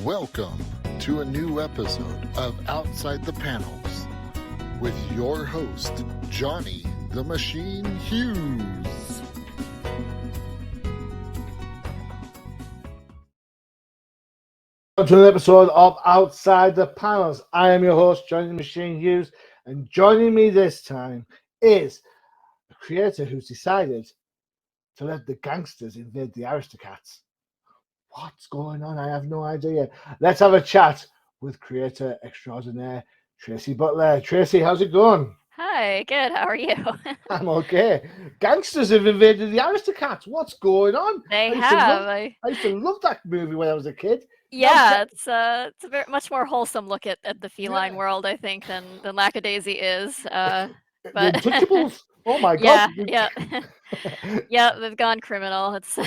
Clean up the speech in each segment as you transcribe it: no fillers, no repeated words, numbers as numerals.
Welcome to a new episode of Outside the Panels with your host, Johnny the Machine Hughes. Welcome to an episode of Outside the Panels. I am your host, Johnny the Machine Hughes, and joining me this time is a creator who's decided to let the gangsters invade the aristocrats. What's going on? I have no idea. Let's have a chat with creator extraordinaire Tracy Butler. Tracy, how's it going? Hi, good. How are you? I'm okay. Gangsters have invaded the aristocrats. What's going on? They I used to love that movie when I was a kid. Yeah, it's a very much more wholesome look at the feline world, I think, than Lackadaisy is. The But Untouchables. Oh my yeah, god. yeah, yeah. They've gone criminal. It's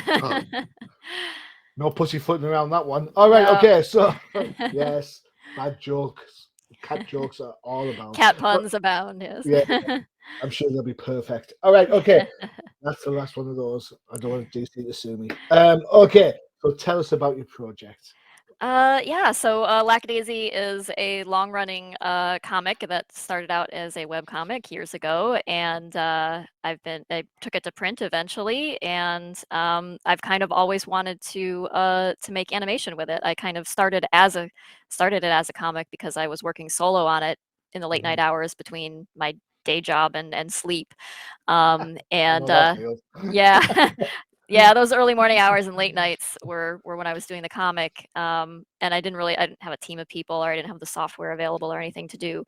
No pussyfooting around that one. All right, No. okay. So yes, bad jokes. Cat jokes are all about. Cat puns abound. Yes. Yeah, I'm sure they'll be perfect. All right, okay. That's the last one of those. I don't want DC to sue me. Okay. So tell us about your project. So Lackadaisy is a long-running comic that started out as a webcomic years ago, and I took it to print eventually, and I've kind of always wanted to make animation with it. I kind of started it as a comic because I was working solo on it in the late night hours between my day job and sleep, and yeah. Yeah, those early morning hours and late nights were when I was doing the comic, and I didn't have a team of people, or I didn't have the software available or anything to do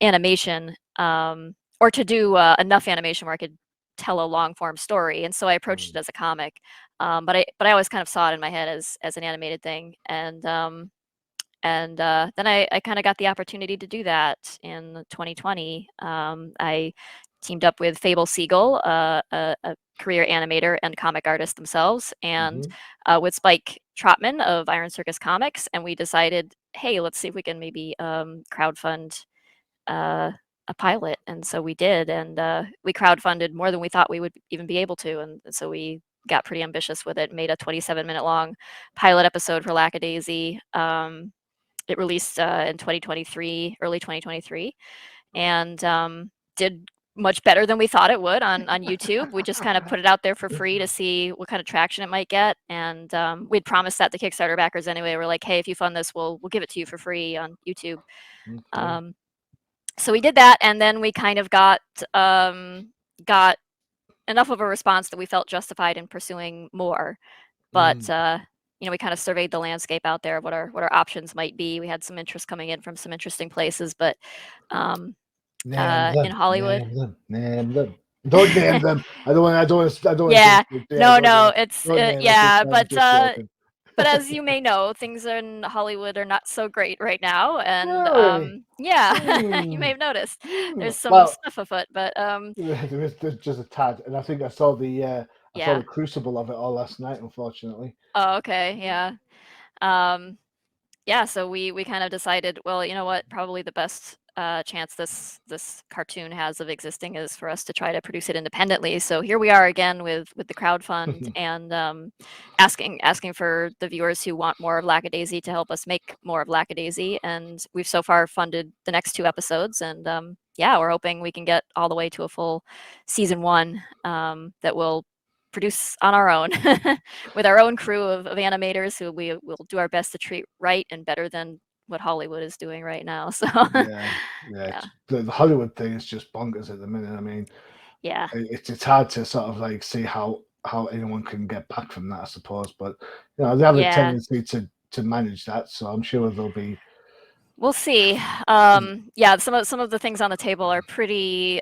animation, or to do enough animation where I could tell a long form story. And so I approached it as a comic, but I always kind of saw it in my head as an animated thing, and then I kind of got the opportunity to do that in 2020. I teamed up with Fable Siegel, a career animator and comic artist themselves, and with Spike Trotman of Iron Circus Comics, and we decided, hey, let's see if we can maybe crowdfund a pilot. And so we did, and we crowdfunded more than we thought we would even be able to, and so we got pretty ambitious with it, made a 27-minute long pilot episode for Lackadaisy. It released in 2023, early 2023, and did much better than we thought it would on YouTube. We just kind of put it out there for free to see what kind of traction it might get, and we'd promised that to Kickstarter backers anyway. We're like, hey, if you fund this, we'll give it to you for free on YouTube. So we did that, and then we kind of got enough of a response that we felt justified in pursuing more. But we kind of surveyed the landscape out there, what our options might be. We had some interest coming in from some interesting places, but in Hollywood. Name them. Don't name them. I don't want. Yeah. No. It's but as you may know, things in Hollywood are not so great right now, and you may have noticed there's some stuff afoot, but there's just a tad, and I think I saw the crucible of it all last night, unfortunately. Oh, okay, yeah. So we kind of decided, well, you know what, probably the best chance this cartoon has of existing is for us to try to produce it independently. So here we are again with the crowdfund and asking for the viewers who want more of Lackadaisy to help us make more of Lackadaisy, and we've so far funded the next 2 episodes, and we're hoping we can get all the way to a full season 1 that will produce on our own with our own crew of animators who we will do our best to treat right and better than what Hollywood is doing right now. So the Hollywood thing is just bonkers at the minute. I mean, it's hard to sort of like see how anyone can get back from that, I suppose, but they have a tendency to manage that, so I'm sure there'll be. We'll see. Some of the things on the table are pretty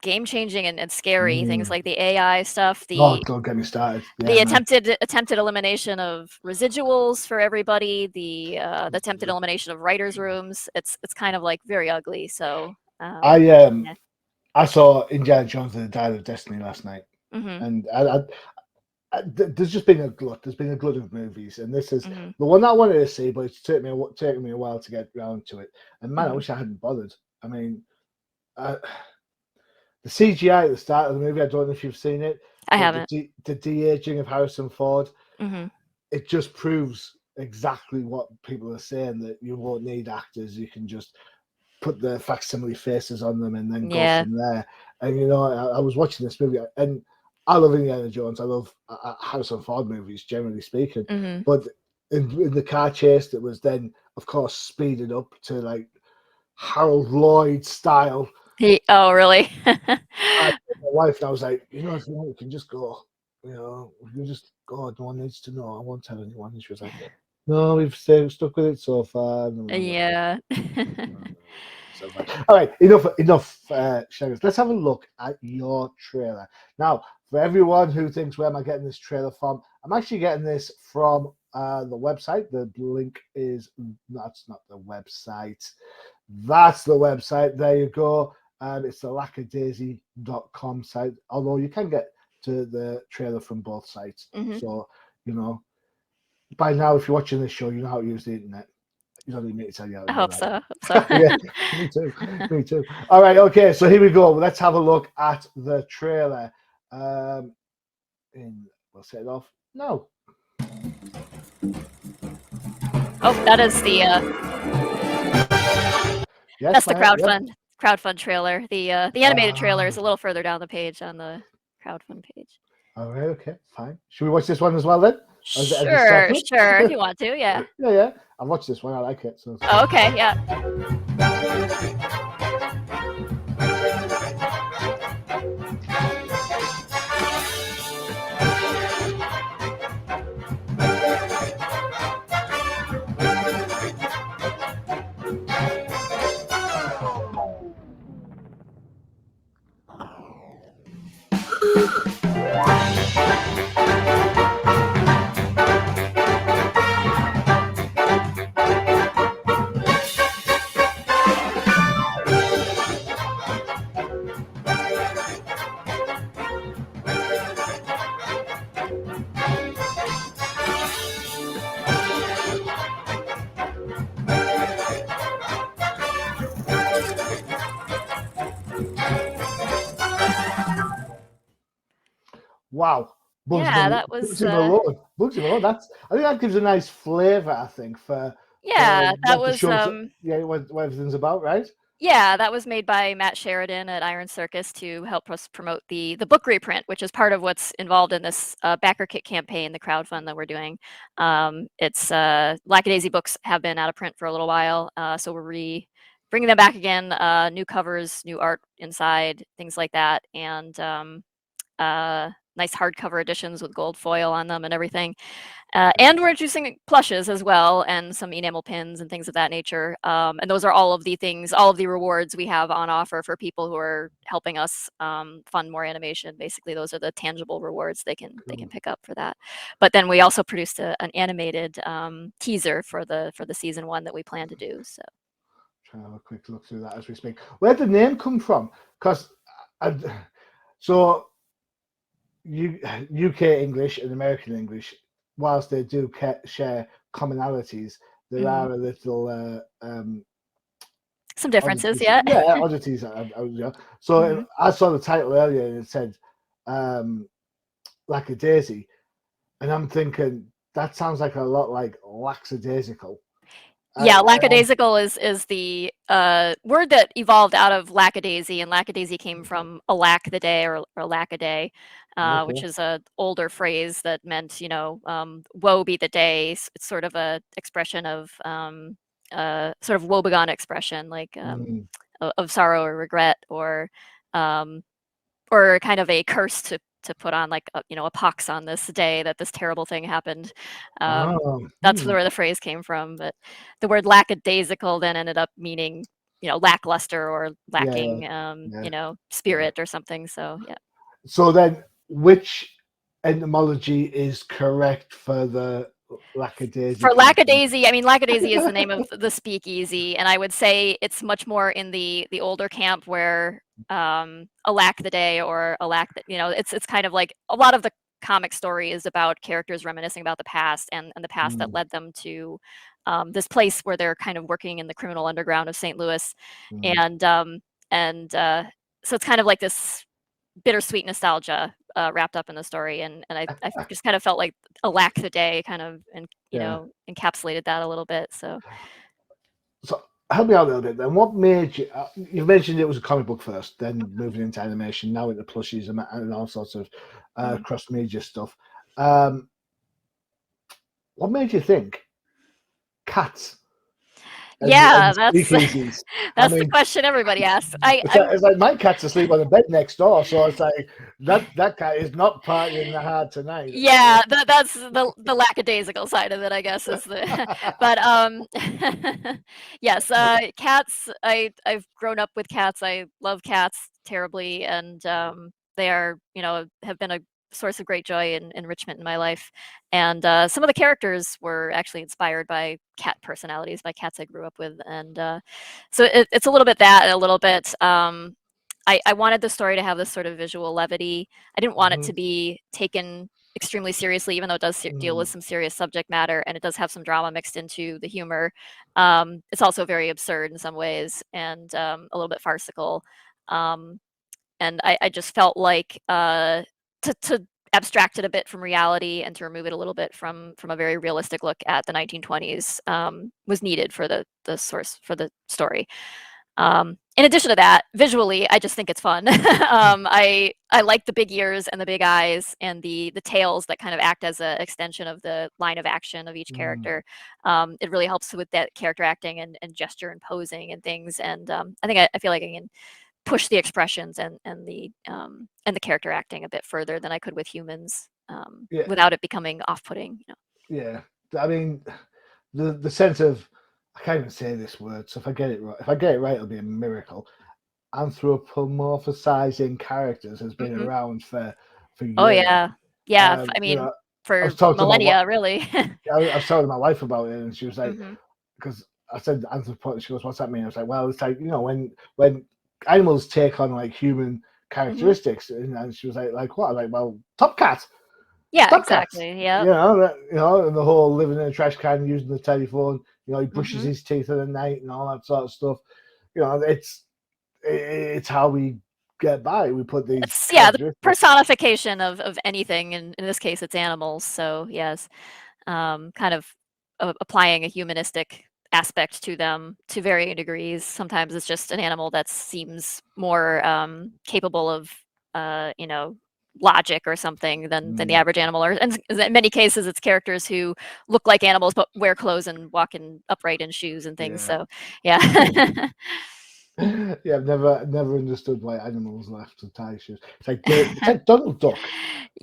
game-changing and scary. Things like the AI stuff, don't get me started. The attempted elimination of residuals for everybody, the attempted elimination of writers' rooms. It's kind of like very ugly. So I saw Indiana Jones and the Dial of Destiny last night, and there's just been a glut. There's been a glut of movies, and this is the one I wanted to see, but it's taken me a while to get around to it. And man, I wish I hadn't bothered. I mean, the CGI at the start of the movie, I don't know if you've seen it. I haven't. The de-aging of Harrison Ford, it just proves exactly what people are saying, that you won't need actors, you can just put the facsimile faces on them and then go from there. And you know, I was watching this movie, and I love Indiana Jones. I love Harrison Ford movies, generally speaking. Mm-hmm. But in the car chase, that was then, of course, speeded up to like Harold Lloyd style. Oh, really? I told my wife, and I was like, you know, if you want, you can just go. You know, you just go. No one needs to know. I won't tell anyone. And she was like, no, we've stuck with it so far. Yeah. So far. All right, enough, Shaggers. Let's have a look at your trailer. Now, for everyone who thinks, where am I getting this trailer from? I'm actually getting this from the website. The link is, that's not the website. That's the website. There you go. It's the Lackadaisy.com site, although you can get to the trailer from both sites. Mm-hmm. So, you know, by now, if you're watching this show, you know how to use the internet. You don't need me to tell you how to I do hope that. so. Yeah, me too. Me too. All right, okay, so here we go. Let's have a look at the trailer. We'll set it off. No. Oh, that is the Yes, that's the yep. crowdfund trailer. The animated trailer is a little further down the page on the crowdfund page. All right, okay, fine. Should we watch this one as well then? Sure, if you want to, yeah. Yeah. I've watched this one. I like it. So. Oh, okay, yeah. Wow. Yeah, that was Bugsy Malone. Bugsy Malone. I think that gives a nice flavour, I think, for that what the was show's, what everything's about, right? Yeah, that was made by Matt Sheridan at Iron Circus to help us promote the book reprint, which is part of what's involved in this backer kit campaign, the crowdfund that we're doing. It's Lackadaisy books have been out of print for a little while, so we're bringing them back again. New covers, new art inside, things like that, and nice hardcover editions with gold foil on them and everything. And we're introducing plushes as well, and some enamel pins and things of that nature. And those are all of the rewards we have on offer for people who are helping us fund more animation. Basically, those are the tangible rewards they can pick up for that. But then we also produced an animated teaser for the season 1 that we plan to do. So trying to have a quick look through that as we speak. Where did the name come from? Because so UK English and American English, whilst they do share commonalities, there are a little some differences, oddities. Yeah, oddities. So I saw the title earlier and it said Lackadaisy, and I'm thinking that sounds like a lot like lackadaisical. Yeah, lackadaisical is the word that evolved out of lackadaisy, and lackadaisy came from alack the day or lack-a-day, which is an older phrase that meant, woe be the day. It's sort of a expression of sort of woebegone expression, like of sorrow or regret, or kind of a curse to put on, like a pox on this day that this terrible thing happened. That's where the phrase came from. But the word lackadaisical then ended up meaning lackluster or lacking spirit or something. So yeah. So then, which etymology is correct for the lackadaisy? For lackadaisy, I mean, lackadaisy is the name of the speakeasy, and I would say it's much more in the older camp where alack the day or alack it's kind of like a lot of the comic story is about characters reminiscing about the past and the past that led them to this place where they're kind of working in the criminal underground of St. Louis, and so it's kind of like this bittersweet nostalgia wrapped up in the story, and I just kind of felt like a Lackadaisy kind of, and encapsulated that a little bit. So help me out a little bit then. What made you? You mentioned it was a comic book first, then moving into animation, now into plushies and all sorts of cross media stuff. What made you think cats? Yeah, And that's speakeasies? that's the question everybody asks. It's like my cat's asleep on the bed next door, so it's like that cat is not partying the hard tonight. Yeah, that's the lackadaisical side of it, I guess, is the but yes, cats. I've grown up with cats. I love cats terribly, and they are, have been a source of great joy and enrichment in my life. And some of the characters were actually inspired by cat personalities, by cats I grew up with, and so it's a little bit that, and a little bit. I wanted the story to have this sort of visual levity. I didn't want it to be taken extremely seriously, even though it does deal with some serious subject matter, and it does have some drama mixed into the humor. It's also very absurd in some ways, and a little bit farcical. And I just felt like to abstract it a bit from reality and to remove it a little bit from a very realistic look at the 1920s was needed for the source for the story. In addition to that, visually, I just think it's fun. I like the big ears and the big eyes and the tails that kind of act as an extension of the line of action of each character. It really helps with that character acting and gesture and posing and things. And I think I feel like I can push the expressions and the character acting a bit further than I could with humans without it becoming off-putting. Yeah, I mean, the sense of, I can't even say this word, so if I get it right, it'll be a miracle. Anthropomorphizing characters has been around for years. Oh yeah, yeah. I mean, for millennia, really. I was telling my wife about it, and she was like, because I said anthropomorphic. She goes, "What's that mean?" I was like, "Well, it's like, when animals take on like human characteristics," and she was like what? I'm like, "Well, Top Cat." Yeah, Top exactly. Yeah. And the whole living in a trash can, using the telephone. He brushes his teeth in the night and all that sort of stuff. It's how we get by. We put these. The personification of anything, and in this case, it's animals. So yes, kind of applying a humanistic aspect to them to varying degrees. Sometimes it's just an animal that seems more capable of, logic or something than the average animal. And in many cases, it's characters who look like animals but wear clothes and walk upright in shoes and things. So yeah. Yeah, I've never understood why animals left to tie shoes. It's like Donald Duck.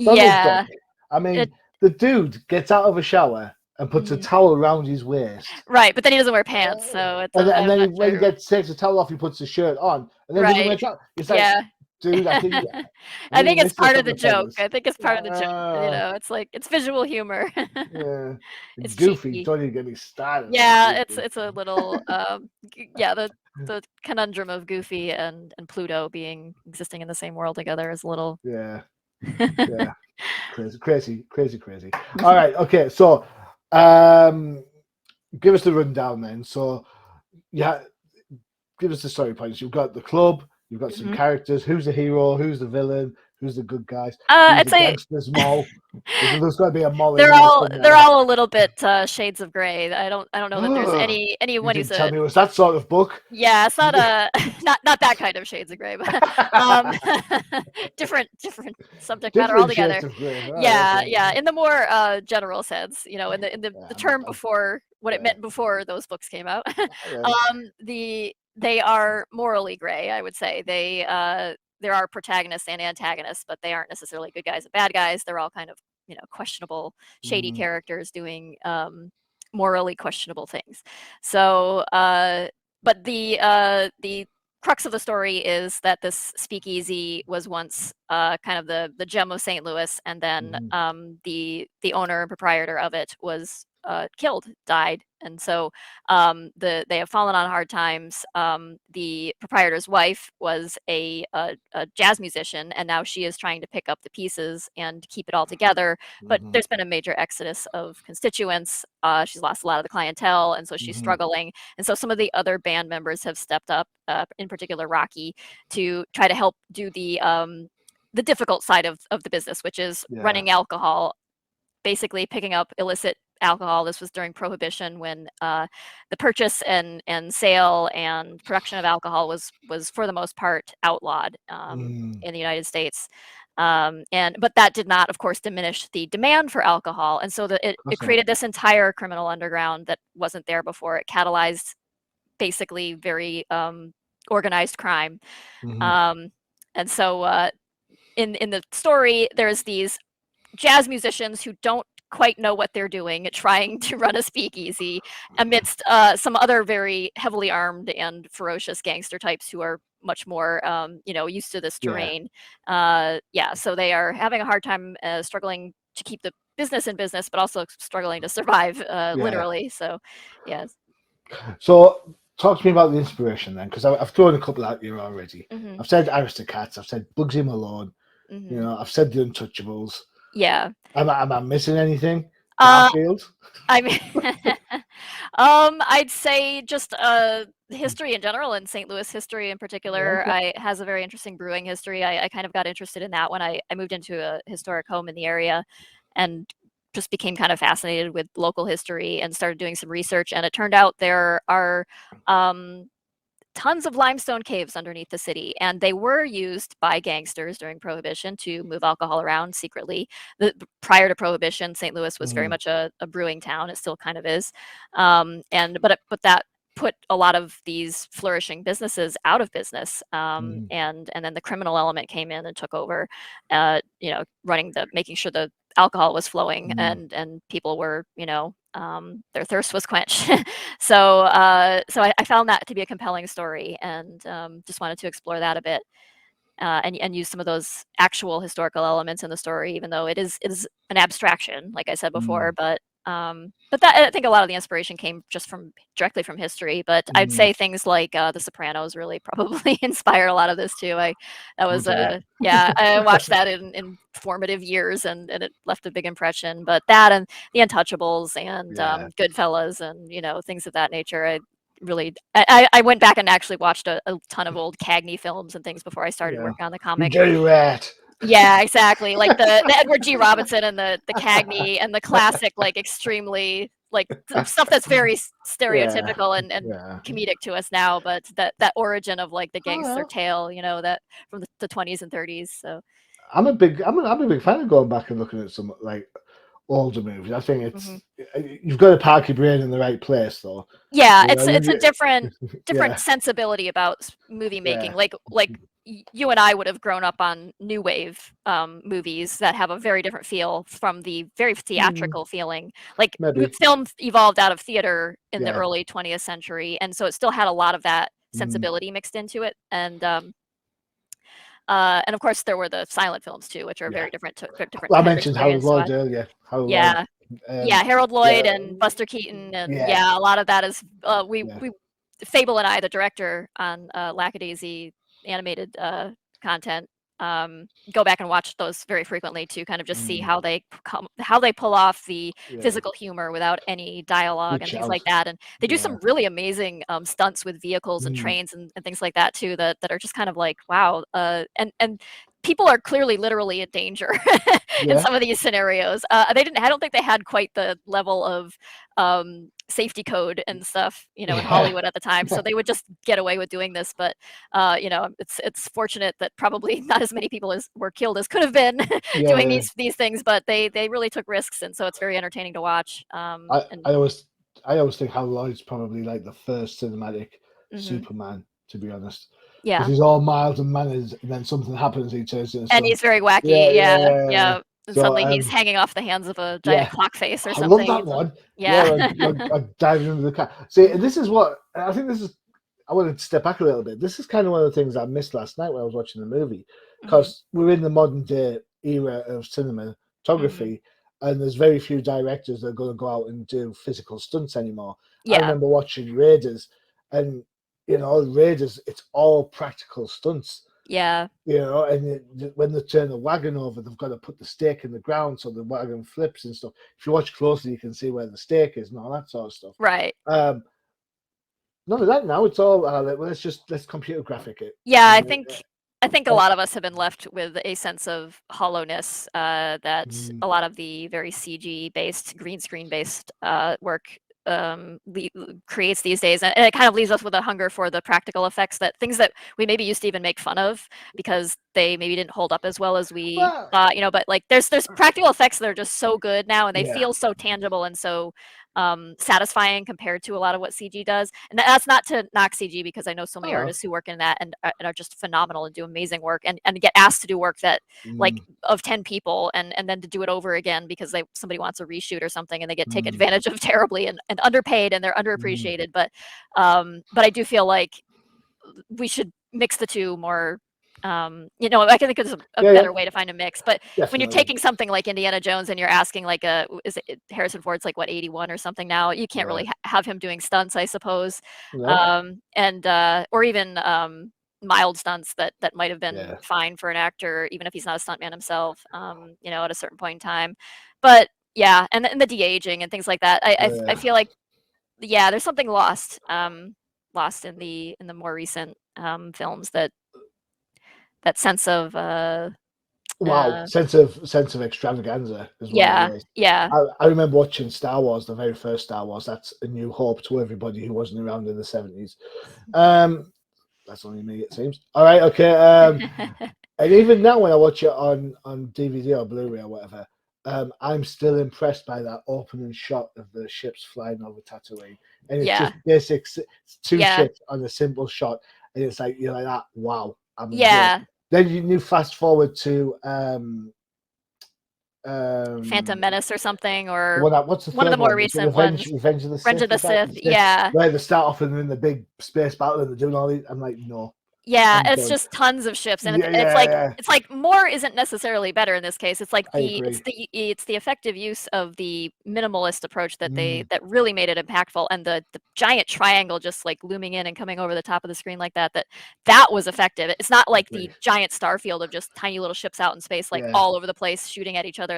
Duck. I mean, the dude gets out of a shower and puts a towel around his waist. Right, but then he doesn't wear pants, so it's. And then when he takes the towel off, he puts the shirt on, and then doesn't wear trousers. It's like, dude, I think it's part of the joke. I think it's part of the joke. It's like, it's visual humor. Yeah, it's goofy. cheeky. Don't even get me started. Yeah, it's a little the conundrum of Goofy and Pluto existing in the same world together is a little. Yeah. Crazy. All right, okay, so give us the rundown then. So give us the story points. You've got the club. You've got some characters. Who's the hero? Who's the villain? Who's the good guys? I'd say gangsters mall. There's got to be a mall. They're all a little bit shades of gray. I don't know that there's anyone who's tell me it was that sort of book. Yeah, it's not not that kind of shades of gray, but different subject matter altogether. Yeah. In the more general sense, in the term before what it meant before those books came out. They are morally gray, I would say. There are protagonists and antagonists, but they aren't necessarily good guys and bad guys. They're all kind of, questionable, shady characters doing morally questionable things. So, but the crux of the story is that this speakeasy was once kind of the gem of St. Louis, and then the owner and proprietor of it was died, and so they have fallen on hard times. The proprietor's wife was a jazz musician, and now she is trying to pick up the pieces and keep it all together. But there's been a major exodus of constituents. She's lost a lot of the clientele, and so she's struggling. And so some of the other band members have stepped up, in particular Rocky, to try to help do the the difficult side of the business, which is running alcohol, basically picking up illicit alcohol. This was during Prohibition, when the purchase and sale and production of alcohol was for the most part outlawed in the United States. But that did not, of course, diminish the demand for alcohol, and so it created this entire criminal underground that wasn't there before. It catalyzed basically very organized crime. And so in the story, there's these jazz musicians who don't quite know what they're doing, trying to run a speakeasy amidst some other very heavily armed and ferocious gangster types who are much more used to this terrain. So they are having a hard time struggling to keep the business in business, but also struggling to survive literally. So yes. So talk to me about the inspiration then, because I've thrown a couple out here already. I've said Aristocrats, I've said Bugsy Malone, I've said the Untouchables. Yeah. Am I missing anything? Garfield? I mean, I'd say just history in general, and St. Louis history in particular. Has a very interesting brewing history. I kind of got interested in that when I moved into a historic home in the area, and just became kind of fascinated with local history and started doing some research. And it turned out there are tons of limestone caves underneath the city, and they were used by gangsters during Prohibition to move alcohol around secretly. Prior to Prohibition, St. Louis was very much a brewing town. It still kind of is, but that put a lot of these flourishing businesses out of business, and then the criminal element came in and took over, making sure the alcohol was flowing, and people were, their thirst was quenched. So I found that to be a compelling story, and just wanted to explore that a bit, and use some of those actual historical elements in the story, even though it is an abstraction, like I said before. But that, I think a lot of the inspiration came just directly from history. But I'd say things like The Sopranos really probably inspired a lot of this too. I watched that in formative years, and it left a big impression. But that, and The Untouchables, and Goodfellas, and things of that nature. I went back and actually watched a ton of old Cagney films and things before I started working on the comic. You dirty rat. Yeah, exactly. Like the Edward G. Robinson and the Cagney, and the classic, like extremely stuff that's very stereotypical and comedic to us now, but that origin of like the gangster tale, that from the 20s and 30s. So I'm a big fan of going back and looking at some like older movies. I think it's you've got to park your brain in the right place, though. Yeah, it's a different sensibility about movie making. Like you and I would have grown up on new wave movies that have a very different feel from the very theatrical feeling. Like film evolved out of theater in the early 20th century, and so it still had a lot of that sensibility mixed into it. And of course, there were the silent films too, which are very different. I mentioned Harold Lloyd earlier. Harold Lloyd and Buster Keaton, and a lot of that is Fable and I, the director on Lackadaisy animated content, go back and watch those very frequently to kind of just see how they pull off the physical humor without any dialogue and things like that. And they do some really amazing stunts with vehicles and trains and things like that too, that are just kind of like, wow. And people are clearly literally in danger in some of these scenarios. I don't think they had quite the level of safety code and stuff, in Hollywood at the time. So they would just get away with doing this. But, it's fortunate that probably not as many people were killed as could have been doing these things, but they really took risks. And so it's very entertaining to watch. I always think Harold Lloyd's probably like the first cinematic Superman, to be honest. Yeah, because he's all mild and mannered, and then something happens, he turns into and he's very wacky. Yeah. And so, suddenly he's hanging off the hands of a giant clock face or something. I love that one. Like diving into the car. See, this is what I think. I want to step back a little bit. This is kind of one of the things I missed last night when I was watching the movie, because we're in the modern day era of cinematography, and there's very few directors that are going to go out and do physical stunts anymore. I remember watching Raiders, and Raiders, it's all practical stunts. Yeah. And when they turn the wagon over, they've got to put the stake in the ground so the wagon flips and stuff. If you watch closely, you can see where the stake is and all that sort of stuff. Right. None of that now. It's all let's computer graphic it. Yeah, I think I think a lot of us have been left with a sense of hollowness that a lot of the very CG-based, green screen-based work creates these days, and it kind of leaves us with a hunger for the practical effects, that things that we maybe used to even make fun of because they maybe didn't hold up as well as we thought, but like there's practical effects that are just so good now, and they feel so tangible and so satisfying compared to a lot of what CG does. And that's not to knock CG, because I know so many artists who work in that and are just phenomenal and do amazing work, and get asked to do work that like of 10 people, and then to do it over again because somebody wants a reshoot or something, and they get taken advantage of terribly and underpaid, and they're underappreciated. But I do feel like we should mix the two more. I think there's a better way to find a mix. But when you're taking something like Indiana Jones and you're asking like is it Harrison Ford's like what, 81 or something now, you can't really have him doing stunts, I suppose. And or even mild stunts that might have been fine for an actor, even if he's not a stuntman himself, at a certain point in time. But yeah, and the de-aging and things like that. I feel like there's something lost in the more recent films, that sense of sense of extravaganza is what it is. I remember watching Star Wars, the very first Star Wars. That's A New Hope, to everybody who wasn't around in the 70s. That's only me, it seems. All right, okay. And even now, when I watch it on DVD or Blu-ray or whatever, I'm still impressed by that opening shot of the ships flying over Tatooine, and it's just basic. It's two ships on a simple shot, and it's like you're like that. Wow, Then you fast forward to Phantom Menace or something, or what's the one of the more recent ones, Revenge of the Sith. Revenge of the Sith. Right, they start off in the big space battle and they're doing all these. I'm like, no. It's just tons of ships, and it's like more isn't necessarily better in this case. It's like it's the effective use of the minimalist approach that that really made it impactful, and the giant triangle just like looming in and coming over the top of the screen like that was effective. It's not like the giant star field of just tiny little ships out in space, like all over the place shooting at each other.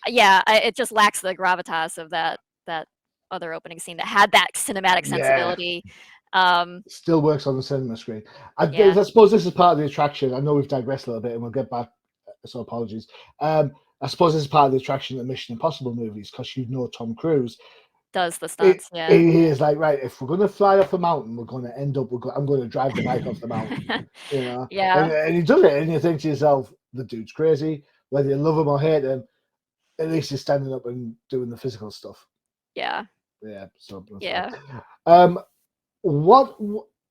It just lacks the gravitas of that other opening scene that had that cinematic sensibility. Still works on the cinema screen. I suppose this is part of the attraction. I know we've digressed a little bit and we'll get back, so apologies. I suppose this is part of the attraction of Mission Impossible movies, because Tom Cruise does the stunts. He is like, right, if we're going to fly off a mountain, we're going to end up, I'm going to drive the bike off the mountain. And he does it, and you think to yourself, the dude's crazy. Whether you love him or hate him, at least he's standing up and doing the physical stuff. What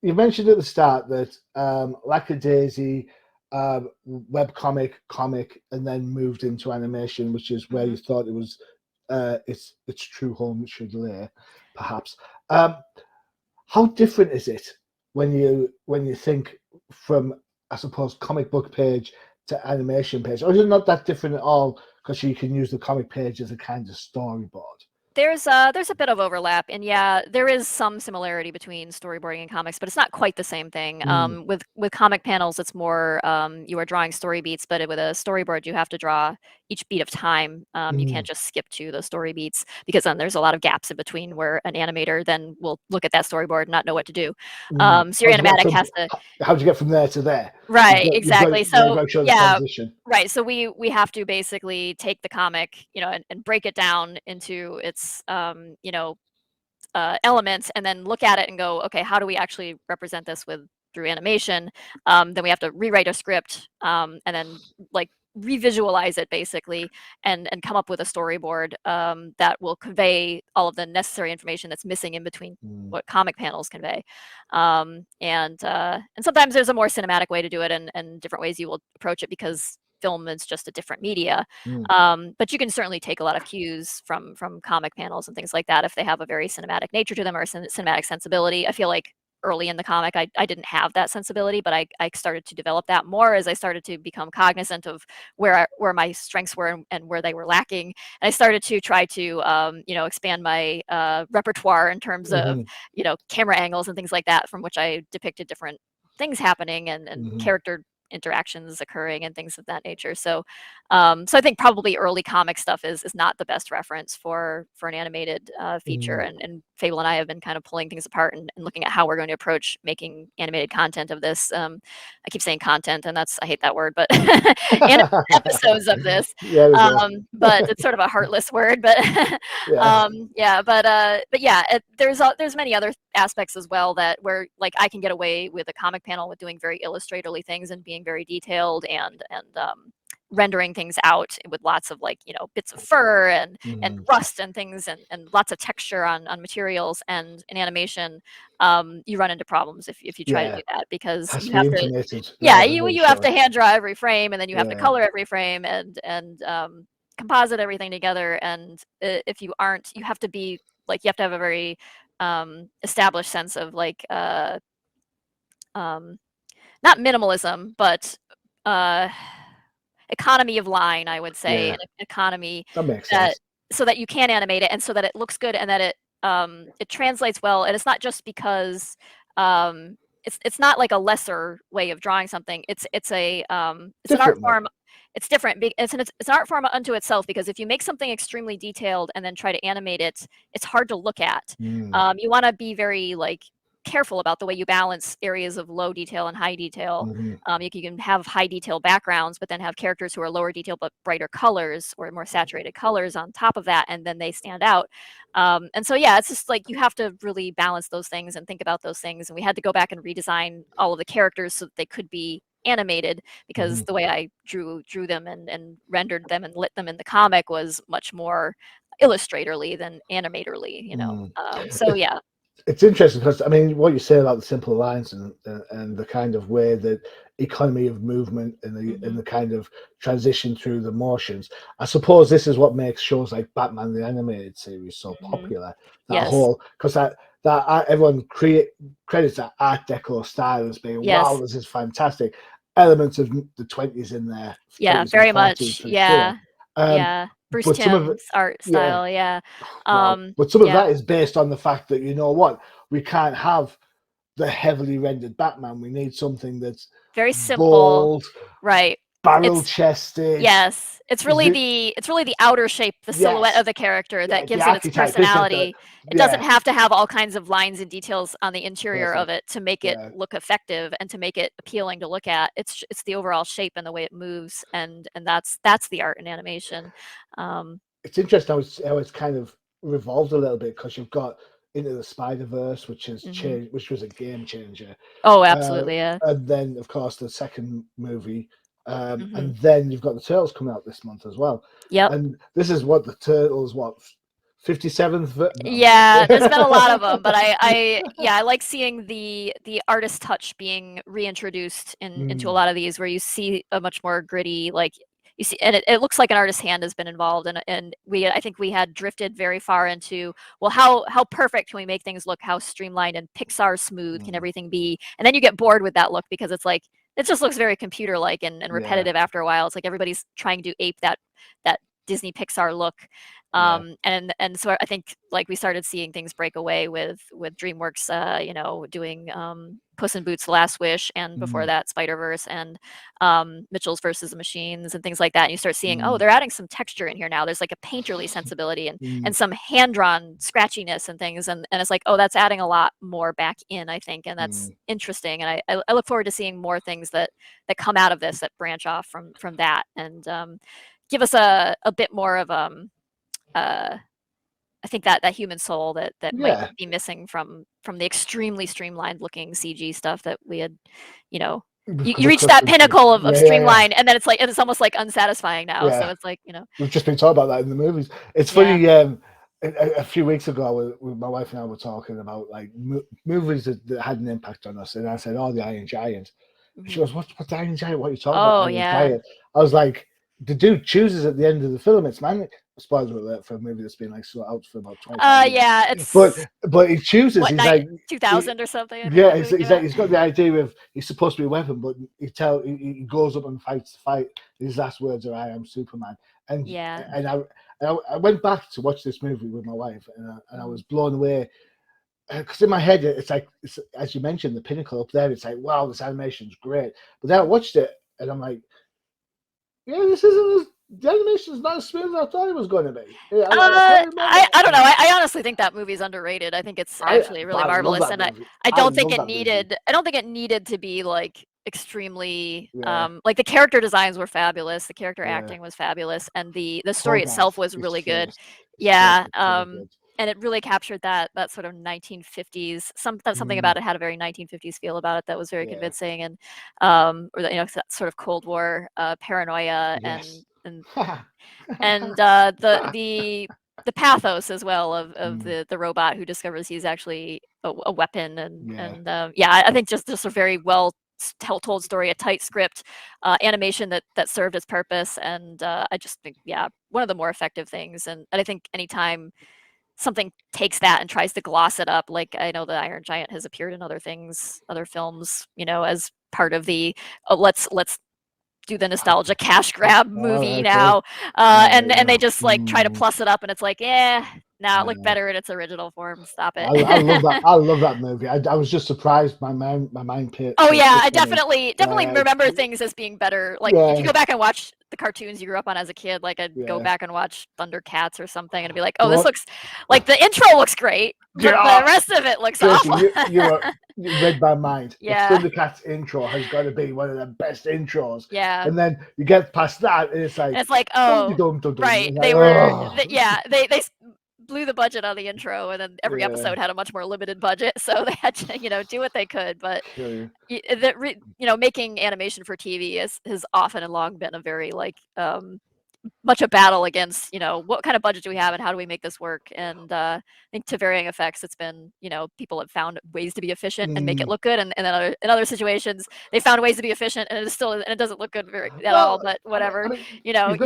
you mentioned at the start, that Lackadaisy webcomic, comic, and then moved into animation, which is where you thought it was its true home should lay, perhaps. How different is it when you think from, I suppose, comic book page to animation page, or is it not that different at all, because you can use the comic page as a kind of storyboard? There's a bit of overlap, and there is some similarity between storyboarding and comics, but it's not quite the same thing. With comic panels, it's more you are drawing story beats, but with a storyboard, you have to draw each beat of time. You can't just skip to the story beats, because then there's a lot of gaps in between where an animator then will look at that storyboard and not know what to do. So your animatic has to. How do you get from there to there? Right, exactly. So right. So we have to basically take the comic, and break it down into its elements, and then look at it and go, okay, how do we actually represent this through animation? Then we have to rewrite a script, and then like revisualize it basically, and come up with a storyboard that will convey all of the necessary information that's missing in between what comic panels convey. And sometimes there's a more cinematic way to do it, and different ways you will approach it, because film is just a different media. But you can certainly take a lot of cues from comic panels and things like that if they have a very cinematic nature to them, or cinematic sensibility. I feel like early in the comic, I didn't have that sensibility, but I started to develop that more as I started to become cognizant of where my strengths were and where they were lacking. And I started to try to expand my repertoire in terms of camera angles and things like that, from which I depicted different things happening, and character interactions occurring and things of that nature. So so I think probably early comic stuff is not the best reference for an animated feature. And Fable and I have been kind of pulling things apart and looking at how we're going to approach making animated content of this. I keep saying content, and I hate that word, but animated episodes of this. But it's sort of a heartless word. But there's many other aspects as well that where like I can get away with a comic panel with doing very illustratorly things and being very detailed and rendering things out with lots of like, bits of fur and rust and things and lots of texture on materials. And in animation, you run into problems if you try to do that, because you have to you have to hand draw every frame, and then you have to color every frame and composite everything together. And if you aren't, you have to be like, you have to have a very established sense of like not minimalism, but economy of line, I would say, an economy that makes sense, so that you can animate it and so that it looks good and that it translates well. And it's not just because it's not like a lesser way of drawing something. It's an art form. It's different. It's an art form unto itself, because if you make something extremely detailed and then try to animate it, it's hard to look at. You want to be very like careful about the way you balance areas of low detail and high detail. You can have high detail backgrounds, but then have characters who are lower detail but brighter colors or more saturated colors on top of that, and then they stand out. And so it's just like you have to really balance those things and think about those things. And we had to go back and redesign all of the characters so that they could be animated, because the way I drew them and rendered them and lit them in the comic was much more illustratorly than animatorly, so it's interesting because, I mean, what you say about the simple lines and the kind of way that economy of movement and the kind of transition through the motions, I suppose this is what makes shows like Batman the Animated Series so popular. That whole, because that everyone credits that Art Deco style as being, wow, this is fantastic. Elements of the 20s in there. Very much. Bruce Timm's art style, but some of that is based on the fact that, you know what, we can't have the heavily rendered Batman. We need something that's very simple, bold, right? Barrel chested. Yes, it's really the outer shape, the silhouette of the character that gives it its personality. It doesn't have to have all kinds of lines and details on the interior of it to make it look effective and to make it appealing to look at. It's the overall shape and the way it moves, and that's the art in animation. It's interesting how it's kind of revolved a little bit, because you've got Into the Spider-Verse, which has changed, which was a game changer. Oh, absolutely, And then, of course, the second movie. And then you've got the Turtles coming out this month as well. And this is what the Turtles, 57th? There's been a lot of them, but I like seeing the artist touch being reintroduced into a lot of these, where you see a much more gritty, like you see, and it looks like an artist's hand has been involved. And I think we had drifted very far into, well, how perfect can we make things look? How streamlined and Pixar smooth can everything be? And then you get bored with that look, because it's like, it just looks very computer-like and repetitive after a while. It's like everybody's trying to ape that Disney Pixar look. And so I think like we started seeing things break away with DreamWorks, doing Puss in Boots: The Last Wish, and before that Spider-Verse and Mitchell's versus the Machines and things like that. And you start seeing, they're adding some texture in here now. There's like a painterly sensibility and some hand-drawn scratchiness and things. And it's like, that's adding a lot more back in, I think. And that's interesting. And I look forward to seeing more things that come out of this that branch off from that and give us a bit more of I think that human soul that might be missing from the extremely streamlined looking CG stuff that we had, you reach that pinnacle of streamline, and then it's almost like unsatisfying now. So it's like, we've just been talking about that in the movies. It's funny. A few weeks ago, my wife and I were talking about like movies that had an impact on us, and I said, "Oh, the Iron Giant." And she goes, "What's the Iron Giant? What are you talking about?" Iron Giant? I was like, the dude chooses at the end of the film. It's spoiler alert for a movie that's been like out for about 20 years. But he chooses. He's like 2000 or something. He's got the idea of he's supposed to be a weapon, but he goes up and fights the fight. His last words are, "I am Superman." And I went back to watch this movie with my wife, and I was blown away. Because in my head, it's as you mentioned, the pinnacle up there. It's like, wow, this animation's great. But then I watched it and I'm like, yeah, this isn't as the animation's not as smooth as I thought it was going to be. Yeah, I don't know. I honestly think that movie's underrated. I think it's actually really I love marvelous, that and movie. I I don't think love it that movie. needed. I don't think it needed to be like extremely Yeah. like the character designs were fabulous, the character Yeah. acting was fabulous, and the story Hogarth itself was is really good. just- Yeah. just so good. And it really captured that sort of 1950s something about it had a very 1950s feel about it that was very Yeah. convincing, and or you know, that sort of Cold War paranoia Yes. and the pathos as well of the robot who discovers he's actually a weapon, and yeah, I think just a very well told story, a tight script, animation that served its purpose, and I just think, yeah, one of the more effective things. And I think anytime something takes that and tries to gloss it up, like I know the Iron Giant has appeared in other things, other films, you know, as part of the let's do the nostalgia cash grab movie now, and they just like try to plus it up, and it's like, now it looked better in its original form. Stop it. I love that. I love that movie. I was just surprised. My mind pit. Oh yeah, I definitely remember things as being better. Like if you go back and watch the cartoons you grew up on as a kid, like I'd go back and watch Thundercats or something, and be like, oh, this looks like the intro looks great, but the rest of it looks awful. You read my mind. Yeah. The Thundercats intro has got to be one of the best intros. Yeah. And then you get past that, and it's like, oh, right. They were, they blew the budget on the intro, and then every episode had a much more limited budget, so they had to, you know, do what they could. But you know, making animation for TV has often and long been a very like much a battle against, you know, what kind of budget do we have and how do we make this work? And I think to varying effects, it's been, you know, people have found ways to be efficient and make it look good, and then in other situations they found ways to be efficient and it doesn't look good at all. But whatever, I mean, you know,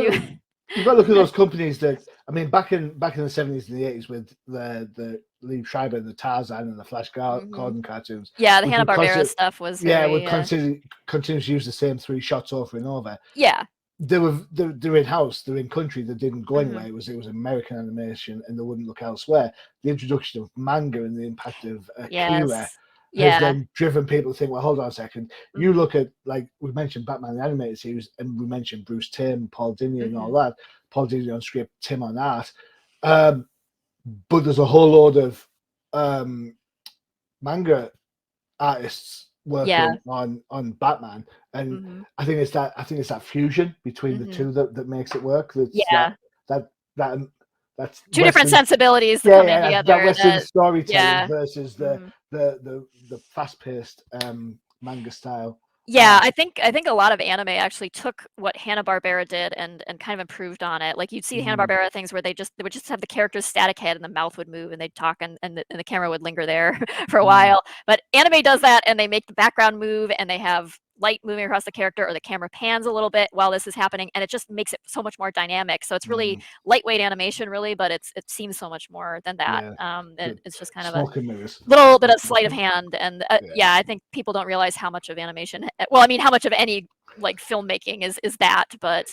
you've got to look at those companies that, I mean, back in the 70s and the 80s with the Lee Schreiber, the Tarzan and the Flash Gordon cartoons. Yeah, the Hanna-Barbera stuff was very, would continue to use the same 3 shots over and over. Yeah. They're in-house, they're in country, they didn't go anywhere. It was American animation, and they wouldn't look elsewhere. The introduction of manga and the impact of Akira has then driven people to think, well, hold on a second. You look at, like, we mentioned Batman the Animated Series, and we mentioned Bruce Timm, Paul Dini, and all that. Paul Dini on script, Tim on art. But there's a whole load of manga artists working on Batman, and I think it's that fusion between the two that makes it work. That's two different sensibilities coming together. That Western storytelling versus the fast-paced manga style. Yeah, I think a lot of anime actually took what Hanna-Barbera did and kind of improved on it. Like you'd see Hanna-Barbera things where they would just have the character's static head and the mouth would move and they'd talk and the camera would linger there for a while. But anime does that, and they make the background move and they have light moving across the character, or the camera pans a little bit while this is happening, and it just makes it so much more dynamic. So it's really lightweight animation, really, but it seems so much more than that. It's just kind of a little bit of sleight of hand, and I think people don't realize how much of animation, well, I mean, how much of any like filmmaking is that, but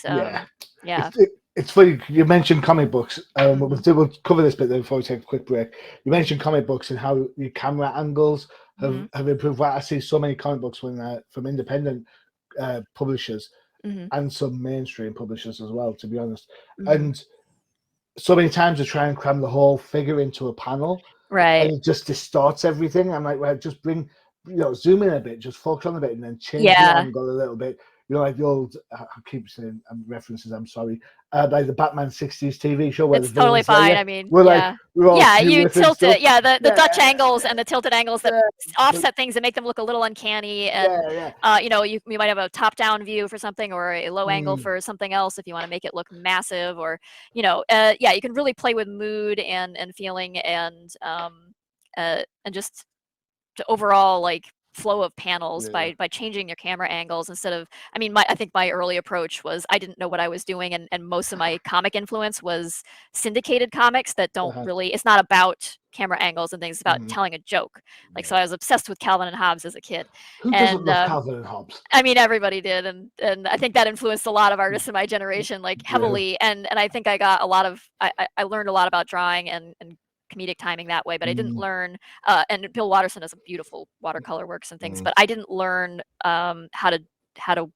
it's funny you mentioned comic books. We'll cover this bit there before we take a quick break. You mentioned comic books and how your camera angles have improved. I see so many comic books from independent publishers and some mainstream publishers as well, to be honest. And so many times they try and cram the whole figure into a panel, right? And it just distorts everything. I'm like, well, just bring, zoom in a bit, just focus on a bit, and then change the angle a little bit. Like the old, I keep saying references, I'm sorry, like the Batman 60s TV show. Where it's totally fine. I mean, you tilt it. The Dutch angles and the tilted angles that offset things and make them look a little uncanny. And, you might have a top-down view for something, or a low angle for something else if you want to make it look massive, or, you can really play with mood and feeling and just to overall, like, flow of panels by changing your camera angles instead of, I mean, I think my early approach was I didn't know what I was doing, and most of my comic influence was syndicated comics that don't really, it's not about camera angles and things, it's about telling a joke. Like, so I was obsessed with Calvin and Hobbes as a kid. Who doesn't love Calvin and Hobbes? I mean, everybody did, and I think that influenced a lot of artists in my generation, like, heavily. And I think I got a lot of, I learned a lot about drawing and comedic timing that way, but I didn't learn, and Bill Watterson has a beautiful watercolor works and things, but I didn't learn how to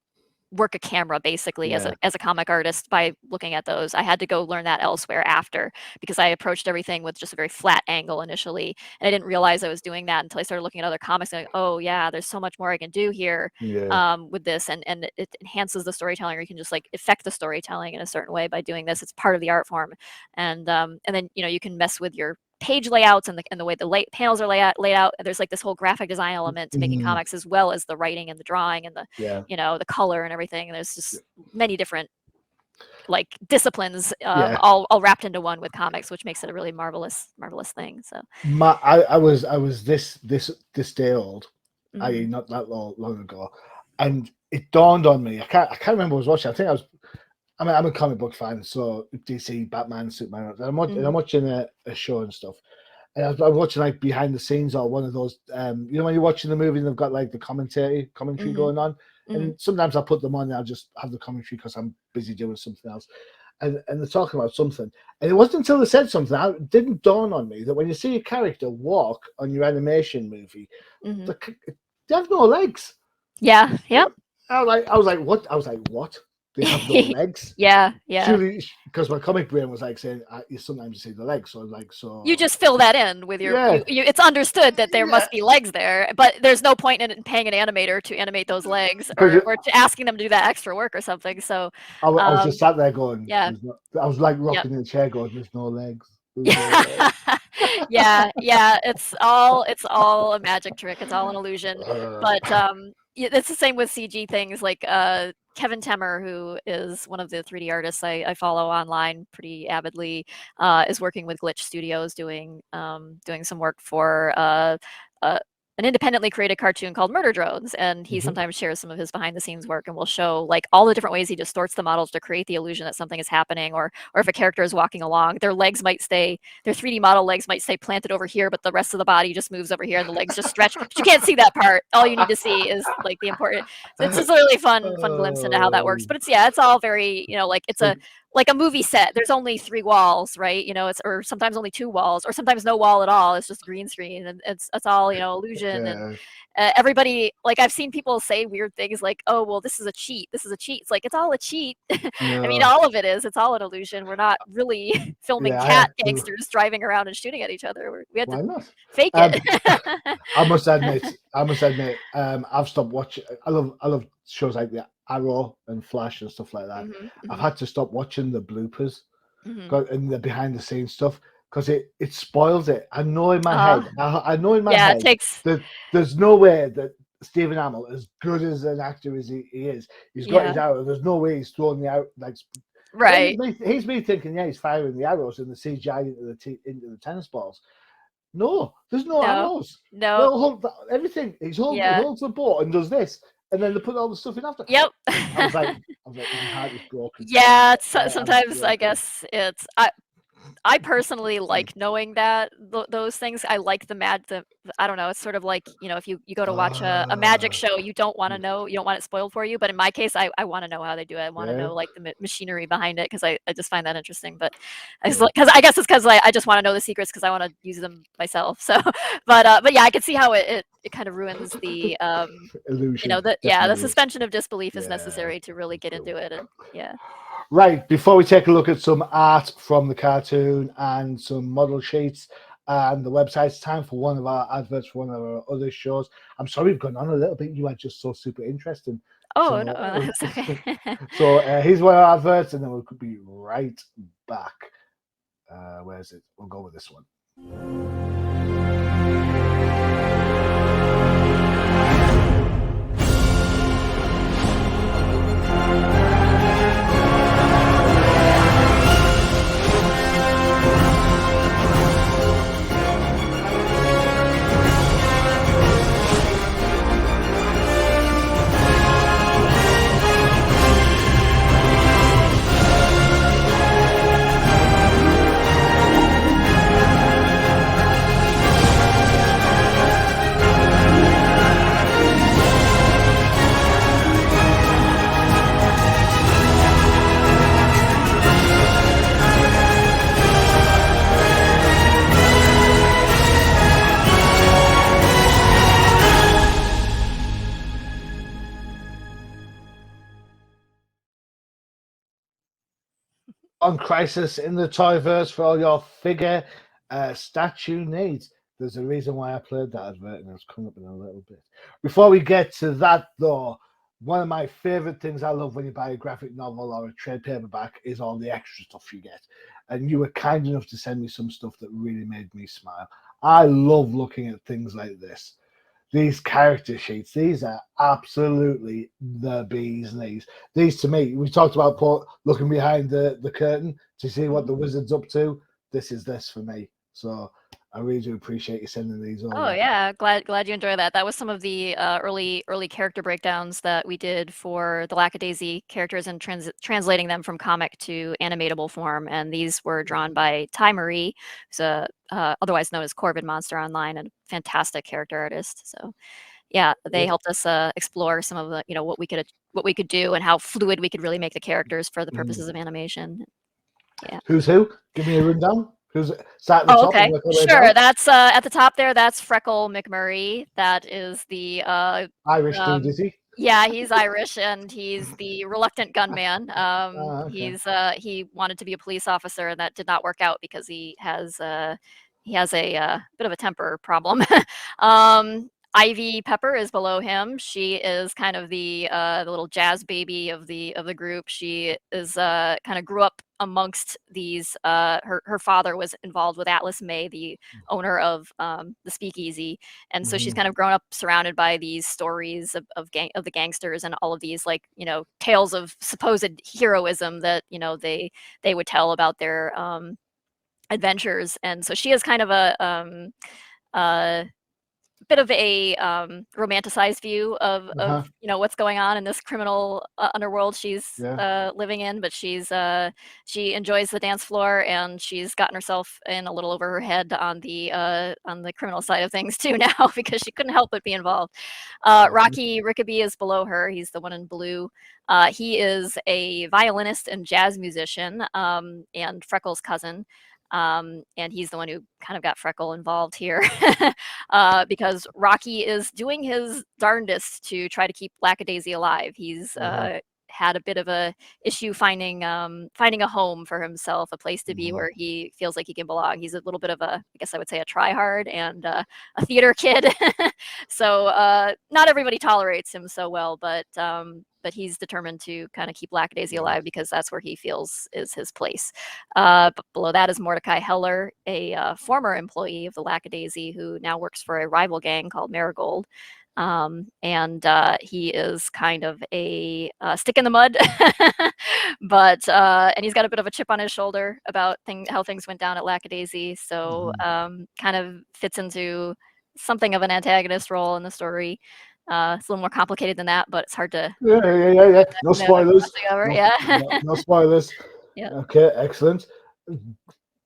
work a camera basically Yeah. as a comic artist by looking at those. I had to go learn that elsewhere after, because I approached everything with just a very flat angle initially, and I didn't realize I was doing that until I started looking at other comics and like, oh yeah, there's so much more I can do here with this, and it enhances the storytelling, or you can just like affect the storytelling in a certain way by doing this. It's part of the art form, and then you can mess with your page layouts and the way the panels are laid out. There's like this whole graphic design element to making comics, as well as the writing and the drawing and the the color and everything. And there's just many different like disciplines all wrapped into one with comics, which makes it a really marvelous thing. So I was this day old, i.e. not that long ago, and it dawned on me. I can't remember what I was watching. I think I'm a comic book fan, so DC, Batman, Superman. I'm watching a show and stuff, and I was watching like behind the scenes or one of those. When you're watching the movie and they've got like the commentary going on, and sometimes I put them on and I'll just have the commentary because I'm busy doing something else, and they're talking about something, and it wasn't until they said something it didn't dawn on me that when you see a character walk on your animation movie, they have no legs. Yeah. Yep. I was like, what? They have no legs. Yeah. Surely, because my comic brain was like saying, you sometimes see the legs, so like you just fill that in with your. It's understood that there must be legs there, but there's no point in paying an animator to animate those legs or to asking them to do that extra work or something. So I was just sat there going, I was like rocking in the chair going, there's no legs. Yeah. It's all a magic trick. It's all an illusion. But it's the same with CG things. Like Kevin Temmer, who is one of the 3D artists I follow online pretty avidly, is working with Glitch Studios doing some work for an independently created cartoon called Murder Drones, and he sometimes shares some of his behind the scenes work and will show like all the different ways he distorts the models to create the illusion that something is happening, or if a character is walking along, their 3D model legs might stay planted over here, but the rest of the body just moves over here and the legs just stretch. But you can't see that part. All you need to see is like the important. So it's just a really fun glimpse into how that works. But it's all very like it's like a movie set. There's only 3 walls, right? Or sometimes only 2 walls, or sometimes no wall at all. It's just green screen, and it's all illusion. And everybody, like, I've seen people say weird things like, "Oh, well, this is a cheat. This is a cheat." It's like, it's all a cheat. I mean, all of it is. It's all an illusion. We're not really filming cat gangsters driving around and shooting at each other. We had to fake it. I must admit, I've stopped watching. I love shows like the Arrow and Flash and stuff like that. I've had to stop watching the bloopers and the behind the scenes stuff because it spoils it. I know in my head. I know in my head that there's no way that Stephen Amell, as good as an actor as he is, he's got his arrow. There's no way he's throwing the out like. Right. He's me thinking, he's firing the arrows and the CGI into the tennis balls. No, there's no arrows. No. Everything. He holds the ball and does this. And then they put all the stuff in after. Yep. I was like, my heart is broken. Yeah, sometimes I guess it's. I personally like knowing that those things. I like I don't know. It's sort of like if you go to watch a magic show, you don't want to know. You don't want it spoiled for you. But in my case, I want to know how they do it. I want to know like the machinery behind it because I just find that interesting. But because I guess it's because I just want to know the secrets because I want to use them myself. So, but yeah, I can see how it kind of ruins the illusion. The suspension of disbelief is necessary to really get into it. And Right, before we take a look at some art from the cartoon and some model sheets and the website, it's time for one of our adverts for one of our other shows. I'm sorry we've gone on a little bit. You are just so super interesting. Oh, no, that's okay. So here's one of our adverts, and then we'll be right back. Where is it? We'll go with this one. on Crisis in the Toyverse for all your figure statue needs. There's a reason why I played that advert, and it's coming up in a little bit. Before we get to that, though, one of my favorite things I love when you buy a graphic novel or a trade paperback is all the extra stuff you get. And you were kind enough to send me some stuff that really made me smile. I love looking at things like this. These character sheets, these are absolutely the bee's knees. These, to me, we talked about looking behind the curtain to see what the wizard's up to. This is this for me. So I really do appreciate you sending these over. Oh yeah, glad you enjoy that. That was some of the early character breakdowns that we did for the Lackadaisy characters and translating them from comic to animatable form. And these were drawn by Ty Marie, who's otherwise known as Corvid Monster Online, and a fantastic character artist. So yeah, they helped us explore some of the what we could do and how fluid we could really make the characters for the purposes of animation. Yeah. Who's who? Give me a rundown. Who's sat at the top? Okay. Sure. That's at the top there. That's Freckle McMurray. That is the Irish dude, is he? Yeah, he's Irish, and he's the reluctant gunman. Okay. He wanted to be a police officer, and that did not work out because he has a bit of a temper problem. Ivy Pepper is below him. She is kind of the little jazz baby of the group. She is kind of grew up amongst these. Her father was involved with Atlas May, the owner of the Speakeasy, and so she's kind of grown up surrounded by these stories of the gangsters and all of these tales of supposed heroism that they would tell about their adventures. And so she is kind of a bit of a romanticized view of what's going on in this criminal underworld she's living in, but she enjoys the dance floor, and she's gotten herself in a little over her head on the criminal side of things too now because she couldn't help but be involved. Rocky Rickaby is below her. He's the one in blue. He is a violinist and jazz musician, and Freckle's cousin. And he's the one who kind of got Freckle involved here because Rocky is doing his darndest to try to keep Lackadaisy alive. He's had a bit of a issue finding a home for himself, a place to be where he feels like he can belong. He's a little bit of I guess I would say a tryhard and a theater kid. So not everybody tolerates him so well, but he's determined to kind of keep Lackadaisy alive because that's where he feels is his place. But below that is Mordecai Heller, a former employee of the Lackadaisy who now works for a rival gang called Marigold. And he is kind of a stick in the mud, but and he's got a bit of a chip on his shoulder about how things went down at Lackadaisy. So kind of fits into something of an antagonist role in the story. It's a little more complicated than that, but it's hard to. Yeah. No spoilers. No spoilers. Yeah. Okay, excellent.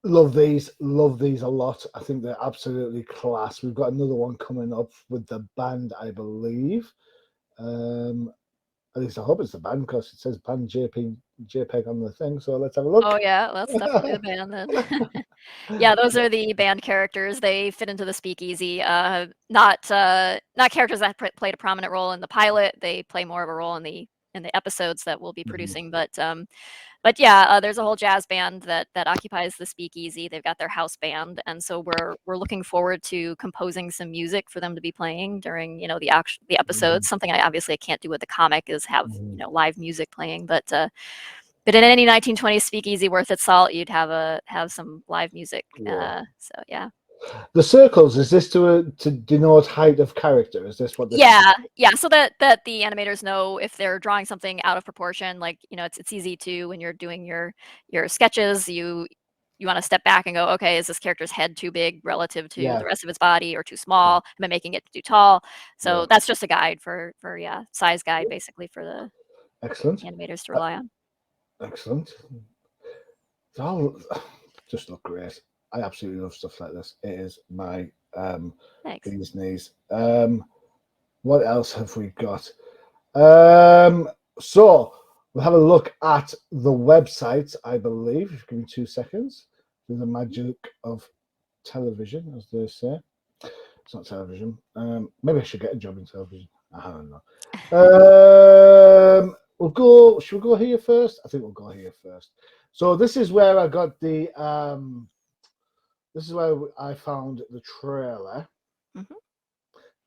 Love these a lot. I think they're absolutely class. We've got another one coming up with the band, I believe. At least I hope it's the band because it says band JPEG on the thing. So let's have a look. Oh yeah, that's definitely the band then. Yeah, those are the band characters. They fit into the Speakeasy. Not characters that played a prominent role in the pilot. They play more of a role in the episodes that we'll be producing. But yeah, there's a whole jazz band that occupies the Speakeasy. They've got their house band, and so we're looking forward to composing some music for them to be playing during the episodes. Something I obviously can't do with the comic is have live music playing, but in any 1920s Speakeasy worth its salt, you'd have some live music. So yeah. The circles, is this to denote height of character? Is this what this yeah, so that the animators know if they're drawing something out of proportion. Like it's easy to, when you're doing your sketches, you want to step back and go, okay, is this character's head too big relative to the rest of its body, or too small? Am I making it too tall? So that's just a guide for size guide basically for the animators to rely on. Excellent. They all just look great. I absolutely love stuff like this. It is my bee's knees. What else have we got? So we'll have a look at the website, I believe. Give me 2 seconds. Do the magic of television, as they say. It's not television. Maybe I should get a job in television. I don't know. Should we go here first? I think we'll go here first. So this is where I got the. This is where I found the trailer Mhm.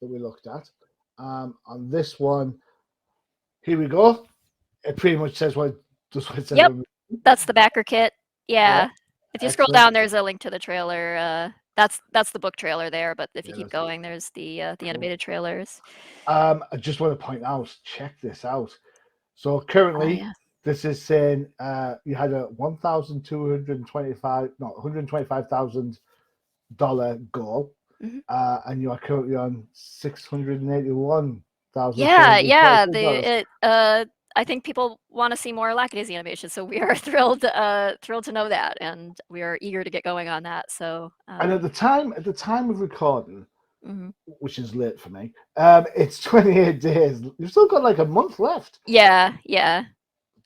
that we looked at. On this one, here we go. It pretty much says what it says. Yep. On That's the backer kit. Yeah. Yeah, If you scroll excellent. down, there's a link to the trailer. That's the book trailer there, but if you Yeah, keep that's it. going, there's the Cool. animated trailers. I just want to point out, check this out. So Oh, currently, yeah. this is saying you had a $125,000 goal, Mhm. and you are currently on Yeah, yeah. $681,444. I think people want to see more Lackadaisy animation, so we are thrilled to know that, and we are eager to get going on that. So, And at the time of recording, mhm. which is late for me, it's 28 days. You've still got like a month left. Yeah, yeah.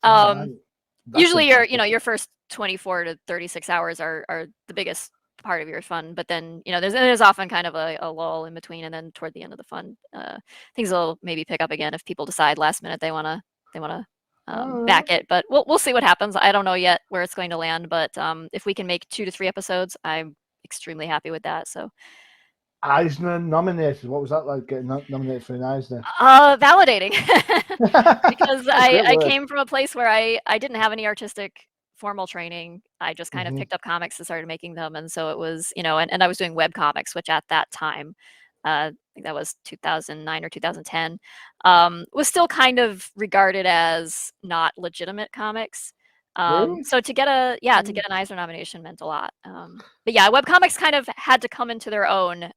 Man, that's Usually impressive. your first 24 to 36 hours are the biggest part of your fun, but then, there's often kind of a lull in between, and then toward the end of the fun, things will maybe pick up again if people decide last minute they wanna All right. back it. But we'll see what happens. I don't know yet where it's going to land, but if we can make 2 to 3 episodes, I'm extremely happy with that. So Eisner nominated. What was that like getting nominated for an Eisner? validating because I, Great I word. came from a place where I didn't have any artistic formal training. I just kind of Mhm. picked up comics and started making them. And so it was, and I was doing web comics, which at that time, I think that was 2009 or 2010, was still kind of regarded as not legitimate comics. Really? So to get an Eisner nomination meant a lot. But yeah, webcomics kind of had to come into their own.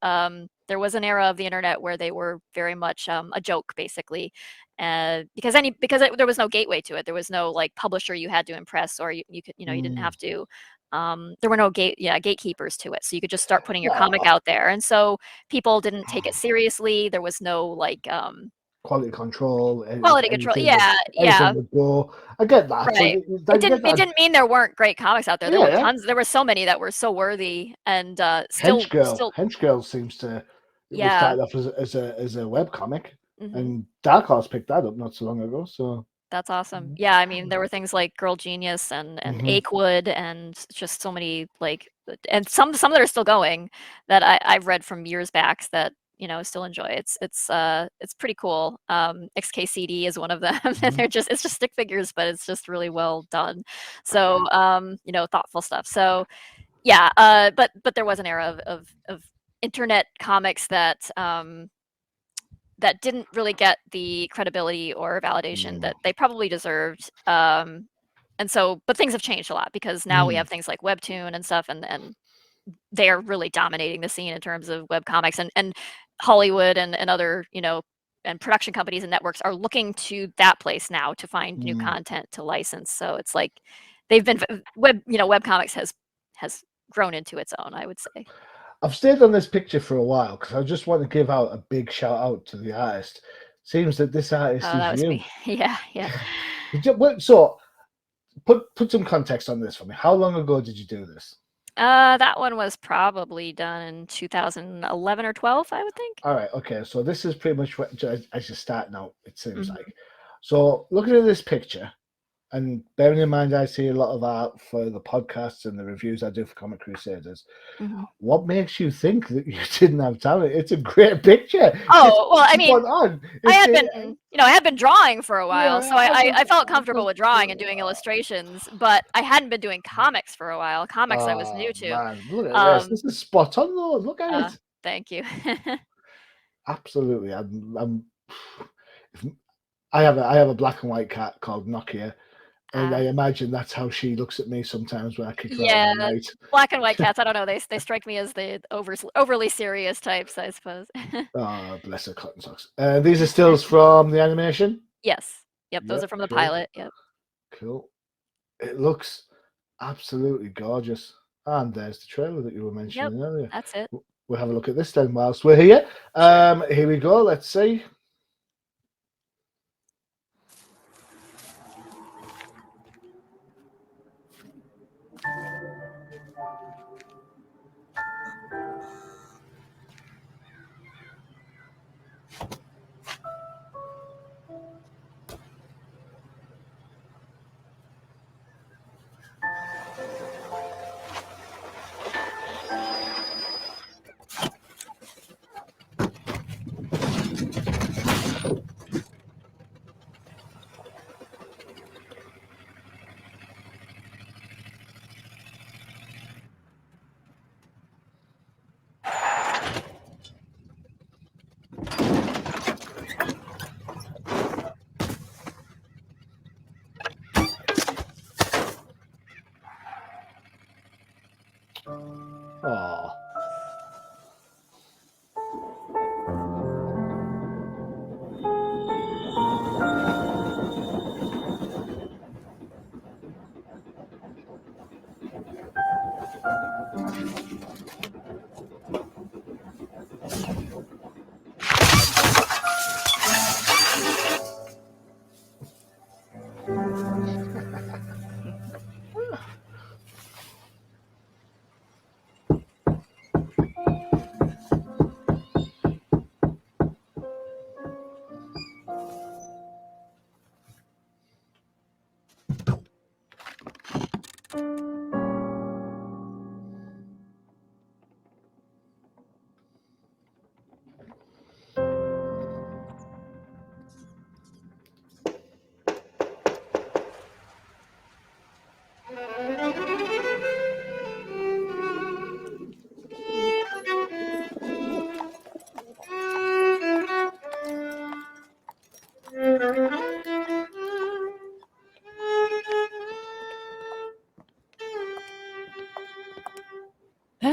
There was an era of the internet where they were very much a joke, basically, because there was no gateway to it. There was no like publisher you had to impress, or you could you didn't have to. There were no gatekeepers to it, so you could just start putting your comic Oh, out there, and so people didn't take it seriously. There was no like quality control. quality control. Yeah, yeah. Anything would go. I get that, but Right. I It get didn't it that. didn't mean there weren't great comics out there. There were Yeah, tons. There were so many that were so worthy and still Hench Girl seems to. It was yeah. started off as a web comic, Mhm. and Dark Horse picked that up not so long ago. So. That's awesome. Yeah, I mean, there were things like Girl Genius and Mhm. Achewood and just so many like and some that are still going that I've read from years back that still enjoy. It's pretty cool. XKCD is one of them, and Mhm. it's just stick figures, but it's just really well done. So thoughtful stuff. So yeah, but there was an era of internet comics that didn't really get the credibility or validation Mm. that they probably deserved. And so, but things have changed a lot because now we Mm. have things like Webtoon and stuff, and they are really dominating the scene in terms of web comics, and Hollywood and other and production companies and networks are looking to that place now to find new Mm. content to license. So it's like they've been web comics has grown into its own, I would say. I've stayed on this picture for a while because I just want to give out a big shout out to the artist. Seems that this artist Oh, is that was you. me. Yeah, yeah. So put some context on this for me. How long ago did you do this? That one was probably done in 2011 or 12, I would think. All right, okay. So this is pretty much what as you're starting out, it seems Mhm, like. So looking at this picture, and bearing in mind I see a lot of art for the podcasts and the reviews I do for Comic Crusaders. mhm. What makes you think that you didn't have talent? It's a great picture. It's Oh, well, I mean, spot on. I It's had been, I had been drawing for a while, so yeah. I felt comfortable with drawing and doing illustrations, but I hadn't been doing comics for a while. Comics I was new Oh to. man, look at this. Um, This is spot on though. Look at it. Thank you. Absolutely. I'm I have a black and white cat called Nokia, and I Ah, imagine that's how she looks at me sometimes when I kick her out in yeah, the night. black and white cats, I don't know, they strike me as the overly serious types, I suppose. Oh, bless her cotton socks. These are stills from the animation. Yes. Yep, those are Yep, from the cool, pilot, yep. cool. It looks absolutely gorgeous. And there's the trailer that you were Yep, mentioning earlier. that's it. We'll have a look at this then whilst we're here. Sure. Here we go. Let's see.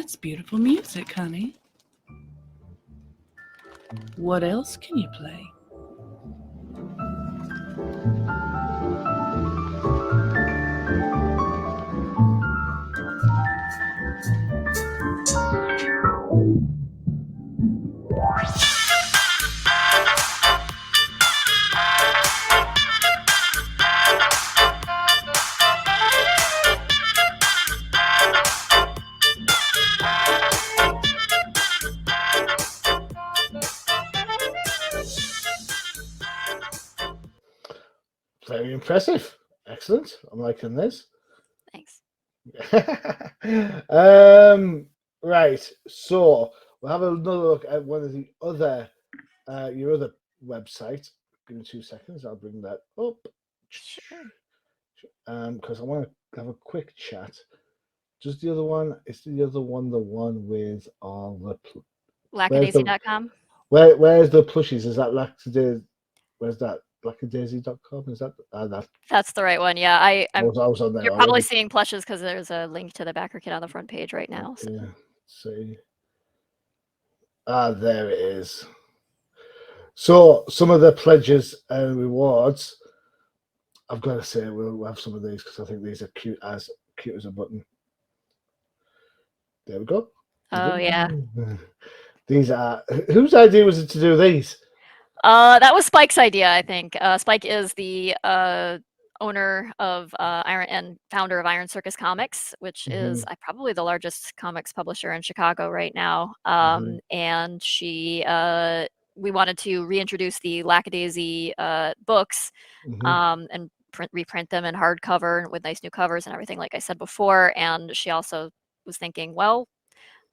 That's beautiful music, honey. What else can you play? Very impressive. Excellent. I'm liking this. Thanks. Right. So we'll have another look at one of the other your other website. Give me 2 seconds. I'll bring that up. Sure. Because I want to have a quick chat. Just the other one. Is the other one the one with all the Lackadaisy.com. where's the plushies? Is that Lackadaisy? Where's that? Lackadaisy.com? Is that that? That's the right one. Yeah, I was on there you're probably already. seeing plushes because there's a link to the backer kit on the front page right now. So. Yeah. See. Ah, there it is. So some of the pledges and rewards, I've got to say we'll have some of these because I think these are cute as a button. There we go. Oh yeah. These are whose idea was it to do these? That was Spike's idea, I think. Spike is the owner of Iron and founder of Iron Circus Comics, which is probably the largest comics publisher in Chicago right now. And we wanted to reintroduce the Lackadaisy books and reprint them in hardcover with nice new covers and everything, like I said before. And she also was thinking, well,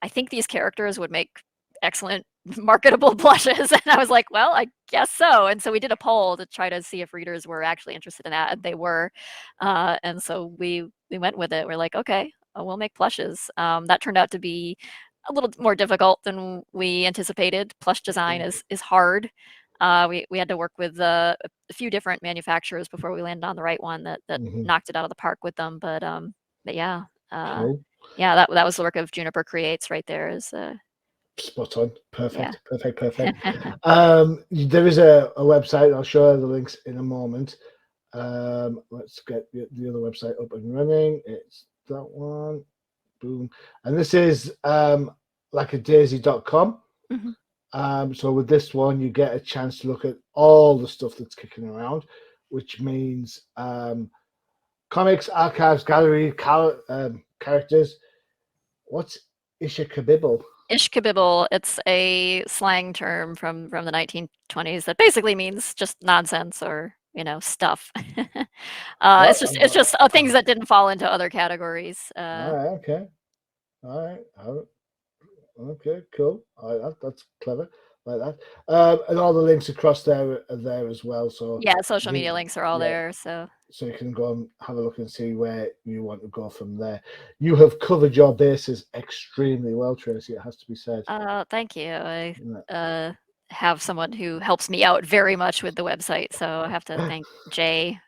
I think these characters would make excellent marketable plushes. And I was like, well, I guess so. And so we did a poll to try to see if readers were actually interested in that. And they were. And so we went with it. We're like, okay, we'll make plushes. That turned out to be a little more difficult than we anticipated. Plush design is hard. We had to work with a few different manufacturers before we landed on the right one that knocked it out of the park with them. But yeah. Cool. Yeah, that was the work of Juniper Creates right there. Is spot on. Perfect. Yeah. Perfect. There is a website. I'll show you the links in a moment. Let's get the other website up and running. It's that one. Boom. And this is lackadaisy.com. So with this one, you get a chance to look at all the stuff that's kicking around, which means comics, archives, gallery, characters. What's Ishkabibble? Ishkabibble, it's a slang term from the 1920s that basically means just nonsense or stuff. It's just things that didn't fall into other categories. All right, okay. All right. Okay, cool. All right, that's clever. Like that. And all the links across there are there as well. So yeah, social media links are all there. So you can go and have a look and see where you want to go from there. You have covered your bases extremely well, Tracy. It has to be said. Thank you. I have someone who helps me out very much with the website, so I have to thank Jay.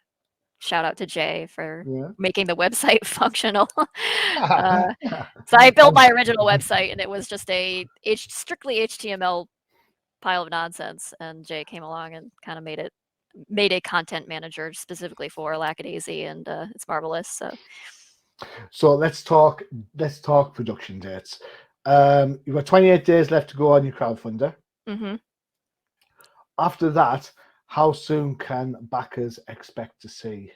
Shout out to Jay for making the website functional. So I built my original website, and it was just a strictly HTML pile of nonsense, and Jay came along and kind of made a content manager specifically for Lackadaisy, and it's marvelous. So let's talk production dates. You've got 28 days left to go on your crowdfunder. After that, how soon can backers expect to see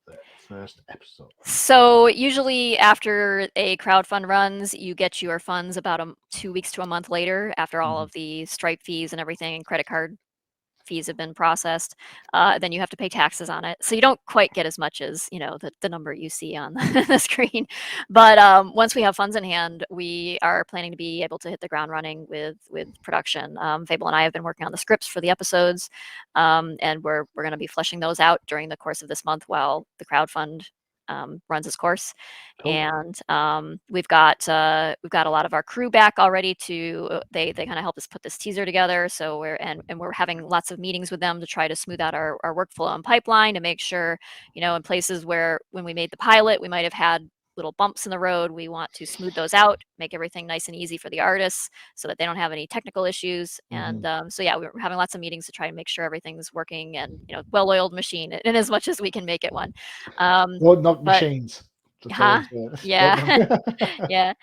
the first episode? So usually after a crowdfund runs, you get your funds about 2 weeks to a month later, after all of the Stripe fees and everything and credit card fees have been processed. Then you have to pay taxes on it, so you don't quite get as much as the number you see on the screen. But once we have funds in hand, we are planning to be able to hit the ground running with production. Fable and I have been working on the scripts for the episodes, and we're going to be fleshing those out during the course of this month while the crowdfund runs its course. Cool. And we've got a lot of our crew back already they kind of help us put this teaser together. So we're having lots of meetings with them to try to smooth out our workflow and pipeline to make sure, in places where when we made the pilot, we might have had little bumps in the road, we want to smooth those out, make everything nice and easy for the artists so that they don't have any technical issues. And so yeah, we're having lots of meetings to try and make sure everything's working and well-oiled machine in as much as we can make it one. Don't knock but machines. yeah. Yeah.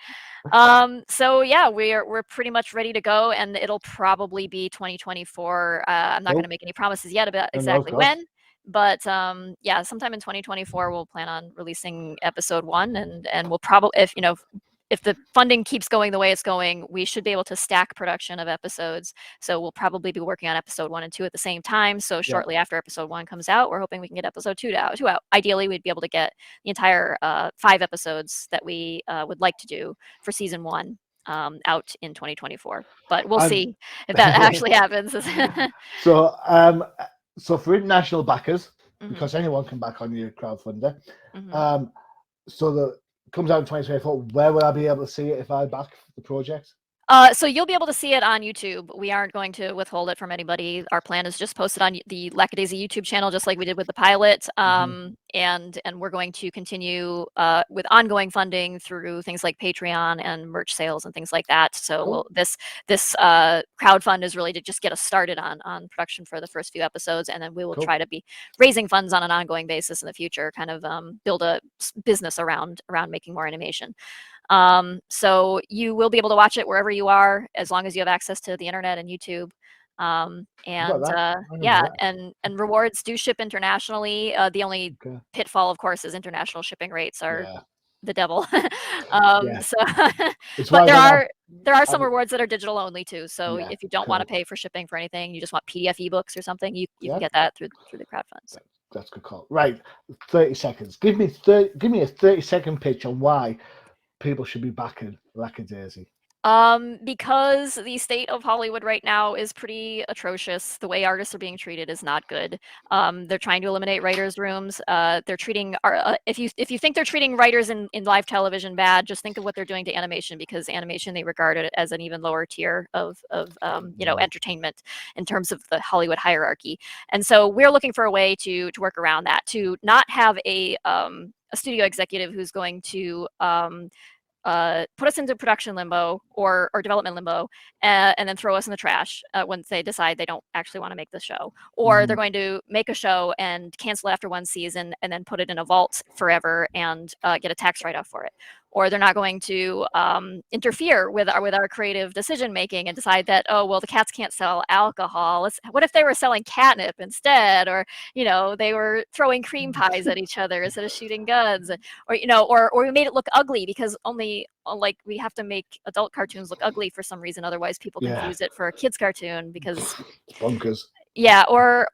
So yeah, we're pretty much ready to go, and it'll probably be 2024. I'm not going to make any promises yet about exactly when, but yeah, sometime in 2024 we'll plan on releasing episode 1, and we'll probably, if the funding keeps going the way it's going, we should be able to stack production of episodes. So we'll probably be working on episode 1 and 2 at the same time. So shortly after episode 1 comes out, we're hoping we can get episode 2 out. Ideally, we'd be able to get the entire 5 episodes that we would like to do for season 1 out in 2024. But we'll see if that actually happens. So for international backers, because anyone can back on your crowdfunder, so the comes out in 2024, where will I be able to see it if I back the project? So you'll be able to see it on YouTube. We aren't going to withhold it from anybody. Our plan is just post it on the Lackadaisy YouTube channel, just like we did with the pilot. And we're going to continue with ongoing funding through things like Patreon and merch sales and things like that. So this crowdfund is really to just get us started on production for the first few episodes, and then we will try to be raising funds on an ongoing basis in the future, kind of build a business around making more animation. So you will be able to watch it wherever you are, as long as you have access to the internet and YouTube. And rewards do ship internationally. The only pitfall, of course, is international shipping rates are the devil. But there are some rewards that are digital only too. So if you don't want to pay for shipping for anything, you just want PDF ebooks or something, you can get that through the crowdfunds. That's a good call. Right, 30 seconds. Give me a 30-second pitch on why people should be backing Lackadaisy. Because the state of Hollywood right now is pretty atrocious. The way artists are being treated is not good. They're trying to eliminate writers' rooms. They're treating if you think they're treating writers in live television bad, just think of what they're doing to animation, because animation they regard it as an even lower tier of entertainment in terms of the Hollywood hierarchy. And so we're looking for a way to work around that, to not have a studio executive who's going to put us into production limbo or development limbo, and then throw us in the trash once they decide they don't actually want to make the show. Or they're going to make a show and cancel after 1 season and then put it in a vault forever and get a tax write-off for it. Or they're not going to interfere with our creative decision making and decide that, oh well, the cats can't sell alcohol. What if they were selling catnip instead? Or they were throwing cream pies at each other instead of shooting guns. Or we made it look ugly, because only we have to make adult cartoons look ugly for some reason, otherwise people confuse it for a kids cartoon, because bonkers. Yeah, or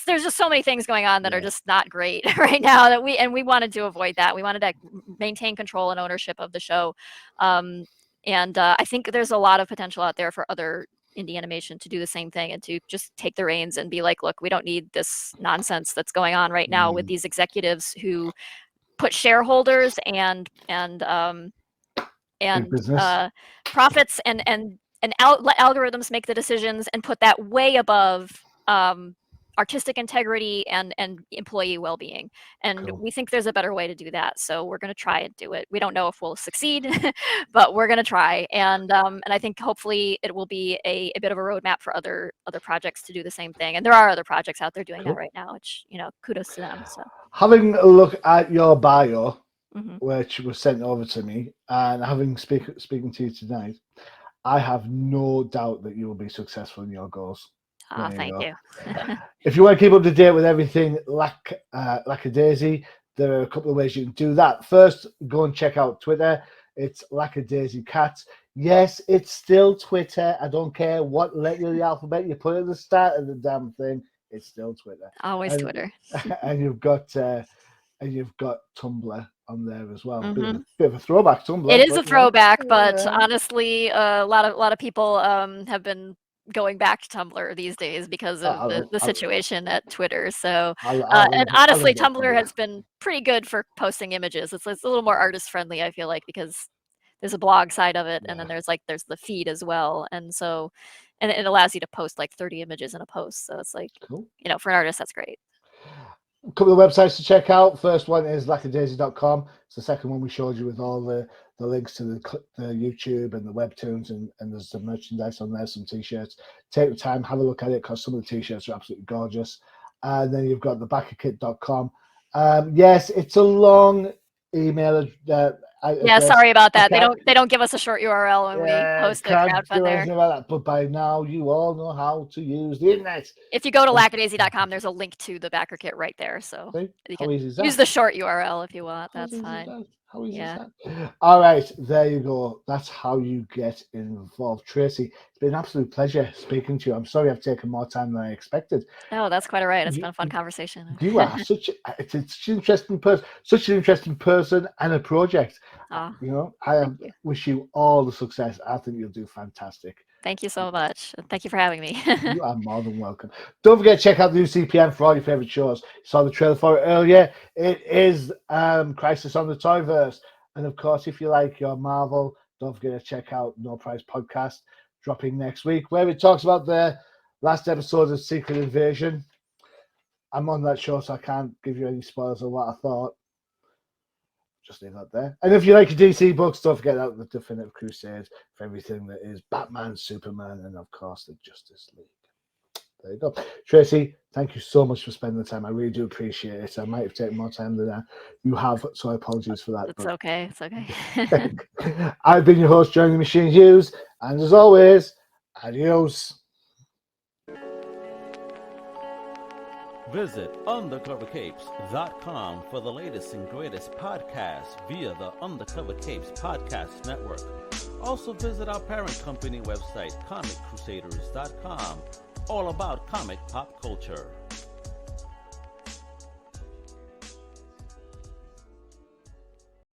there's just so many things going on that are just not great right now, that we wanted to avoid that. We wanted to maintain control and ownership of the show. I think there's a lot of potential out there for other indie animation to do the same thing and to just take the reins and be like, look, we don't need this nonsense that's going on right now with these executives who put shareholders and profits and let algorithms make the decisions and put that way above artistic integrity and employee well-being. And we think there's a better way to do that. So we're going to try and do it. We don't know if we'll succeed, but we're going to try. And I think hopefully it will be a bit of a roadmap for other projects to do the same thing. And there are other projects out there doing that right now, which, kudos to them. So having a look at your bio, which was sent over to me, and having speaking to you tonight, I have no doubt that you will be successful in your goals. Thank you. If you want to keep up to date with everything Lackadaisy, there are a couple of ways you can do that. First, go and check out Twitter. It's Lackadaisy Cats. Yes, it's still Twitter. I don't care what letter of the alphabet you put at the start of the damn thing. It's still Twitter. Always Twitter. And you've got Tumblr on there as well. Bit of a throwback, Tumblr. It is a throwback, but honestly, a lot of people have been going back to Tumblr these days because of the situation at Twitter. So, and honestly, Tumblr has been pretty good for posting images. It's a little more artist friendly, I feel like, because there's a blog side of it, and then there's the feed as well, and so, and it allows you to post like 30 images in a post. So it's like, for an artist, that's great. A couple of websites to check out. First one is Lackadaisy.com. It's the second one we showed you with all the links to the YouTube and the webtoons, and there's some merchandise on there, some t-shirts. Take the time, have a look at it, because some of the t-shirts are absolutely gorgeous. And then you've got the backakit.com. Yes, it's a long email. Yeah, sorry about that. They don't give us a short URL when we post a crowdfund there. About that, but by now you all know how to use the internet. If you go to lackadaisy.com, there's a link to the backer kit right there, so you can use the short URL if you want. That's fine. How easy is that? All right, there you go. That's how you get involved. Tracy, it's been an absolute pleasure speaking to you. I'm sorry I've taken more time than I expected. Oh, that's quite all right. It's been a fun conversation. You are such an interesting person and a project. You know, I wish you all the success. I think you'll do fantastic. Thank you so much. Thank you for having me. You are more than welcome. Don't forget to check out the new CPM for all your favorite shows. You saw the trailer for it earlier. It is Crisis on the Toyverse. And of course, if you like your Marvel, don't forget to check out No Price Podcast, dropping next week, where it talks about the last episode of Secret Invasion. I'm on that show, so I can't give you any spoilers of what I thought. Just leave that there. And if you like your DC books, don't forget out the Definitive Crusade for everything that is Batman, Superman, and of course the Justice League. There you go. Tracy, thank you so much for spending the time. I really do appreciate it. I might have taken more time than you have, so I apologize for that. It's okay. It's okay. I've been your host, Johnny Machine Hughes, and as always, adios. Visit undercovercapes.com for the latest and greatest podcasts via the Undercover Capes Podcast Network. Also visit our parent company website, comiccrusaders.com, all about comic pop culture.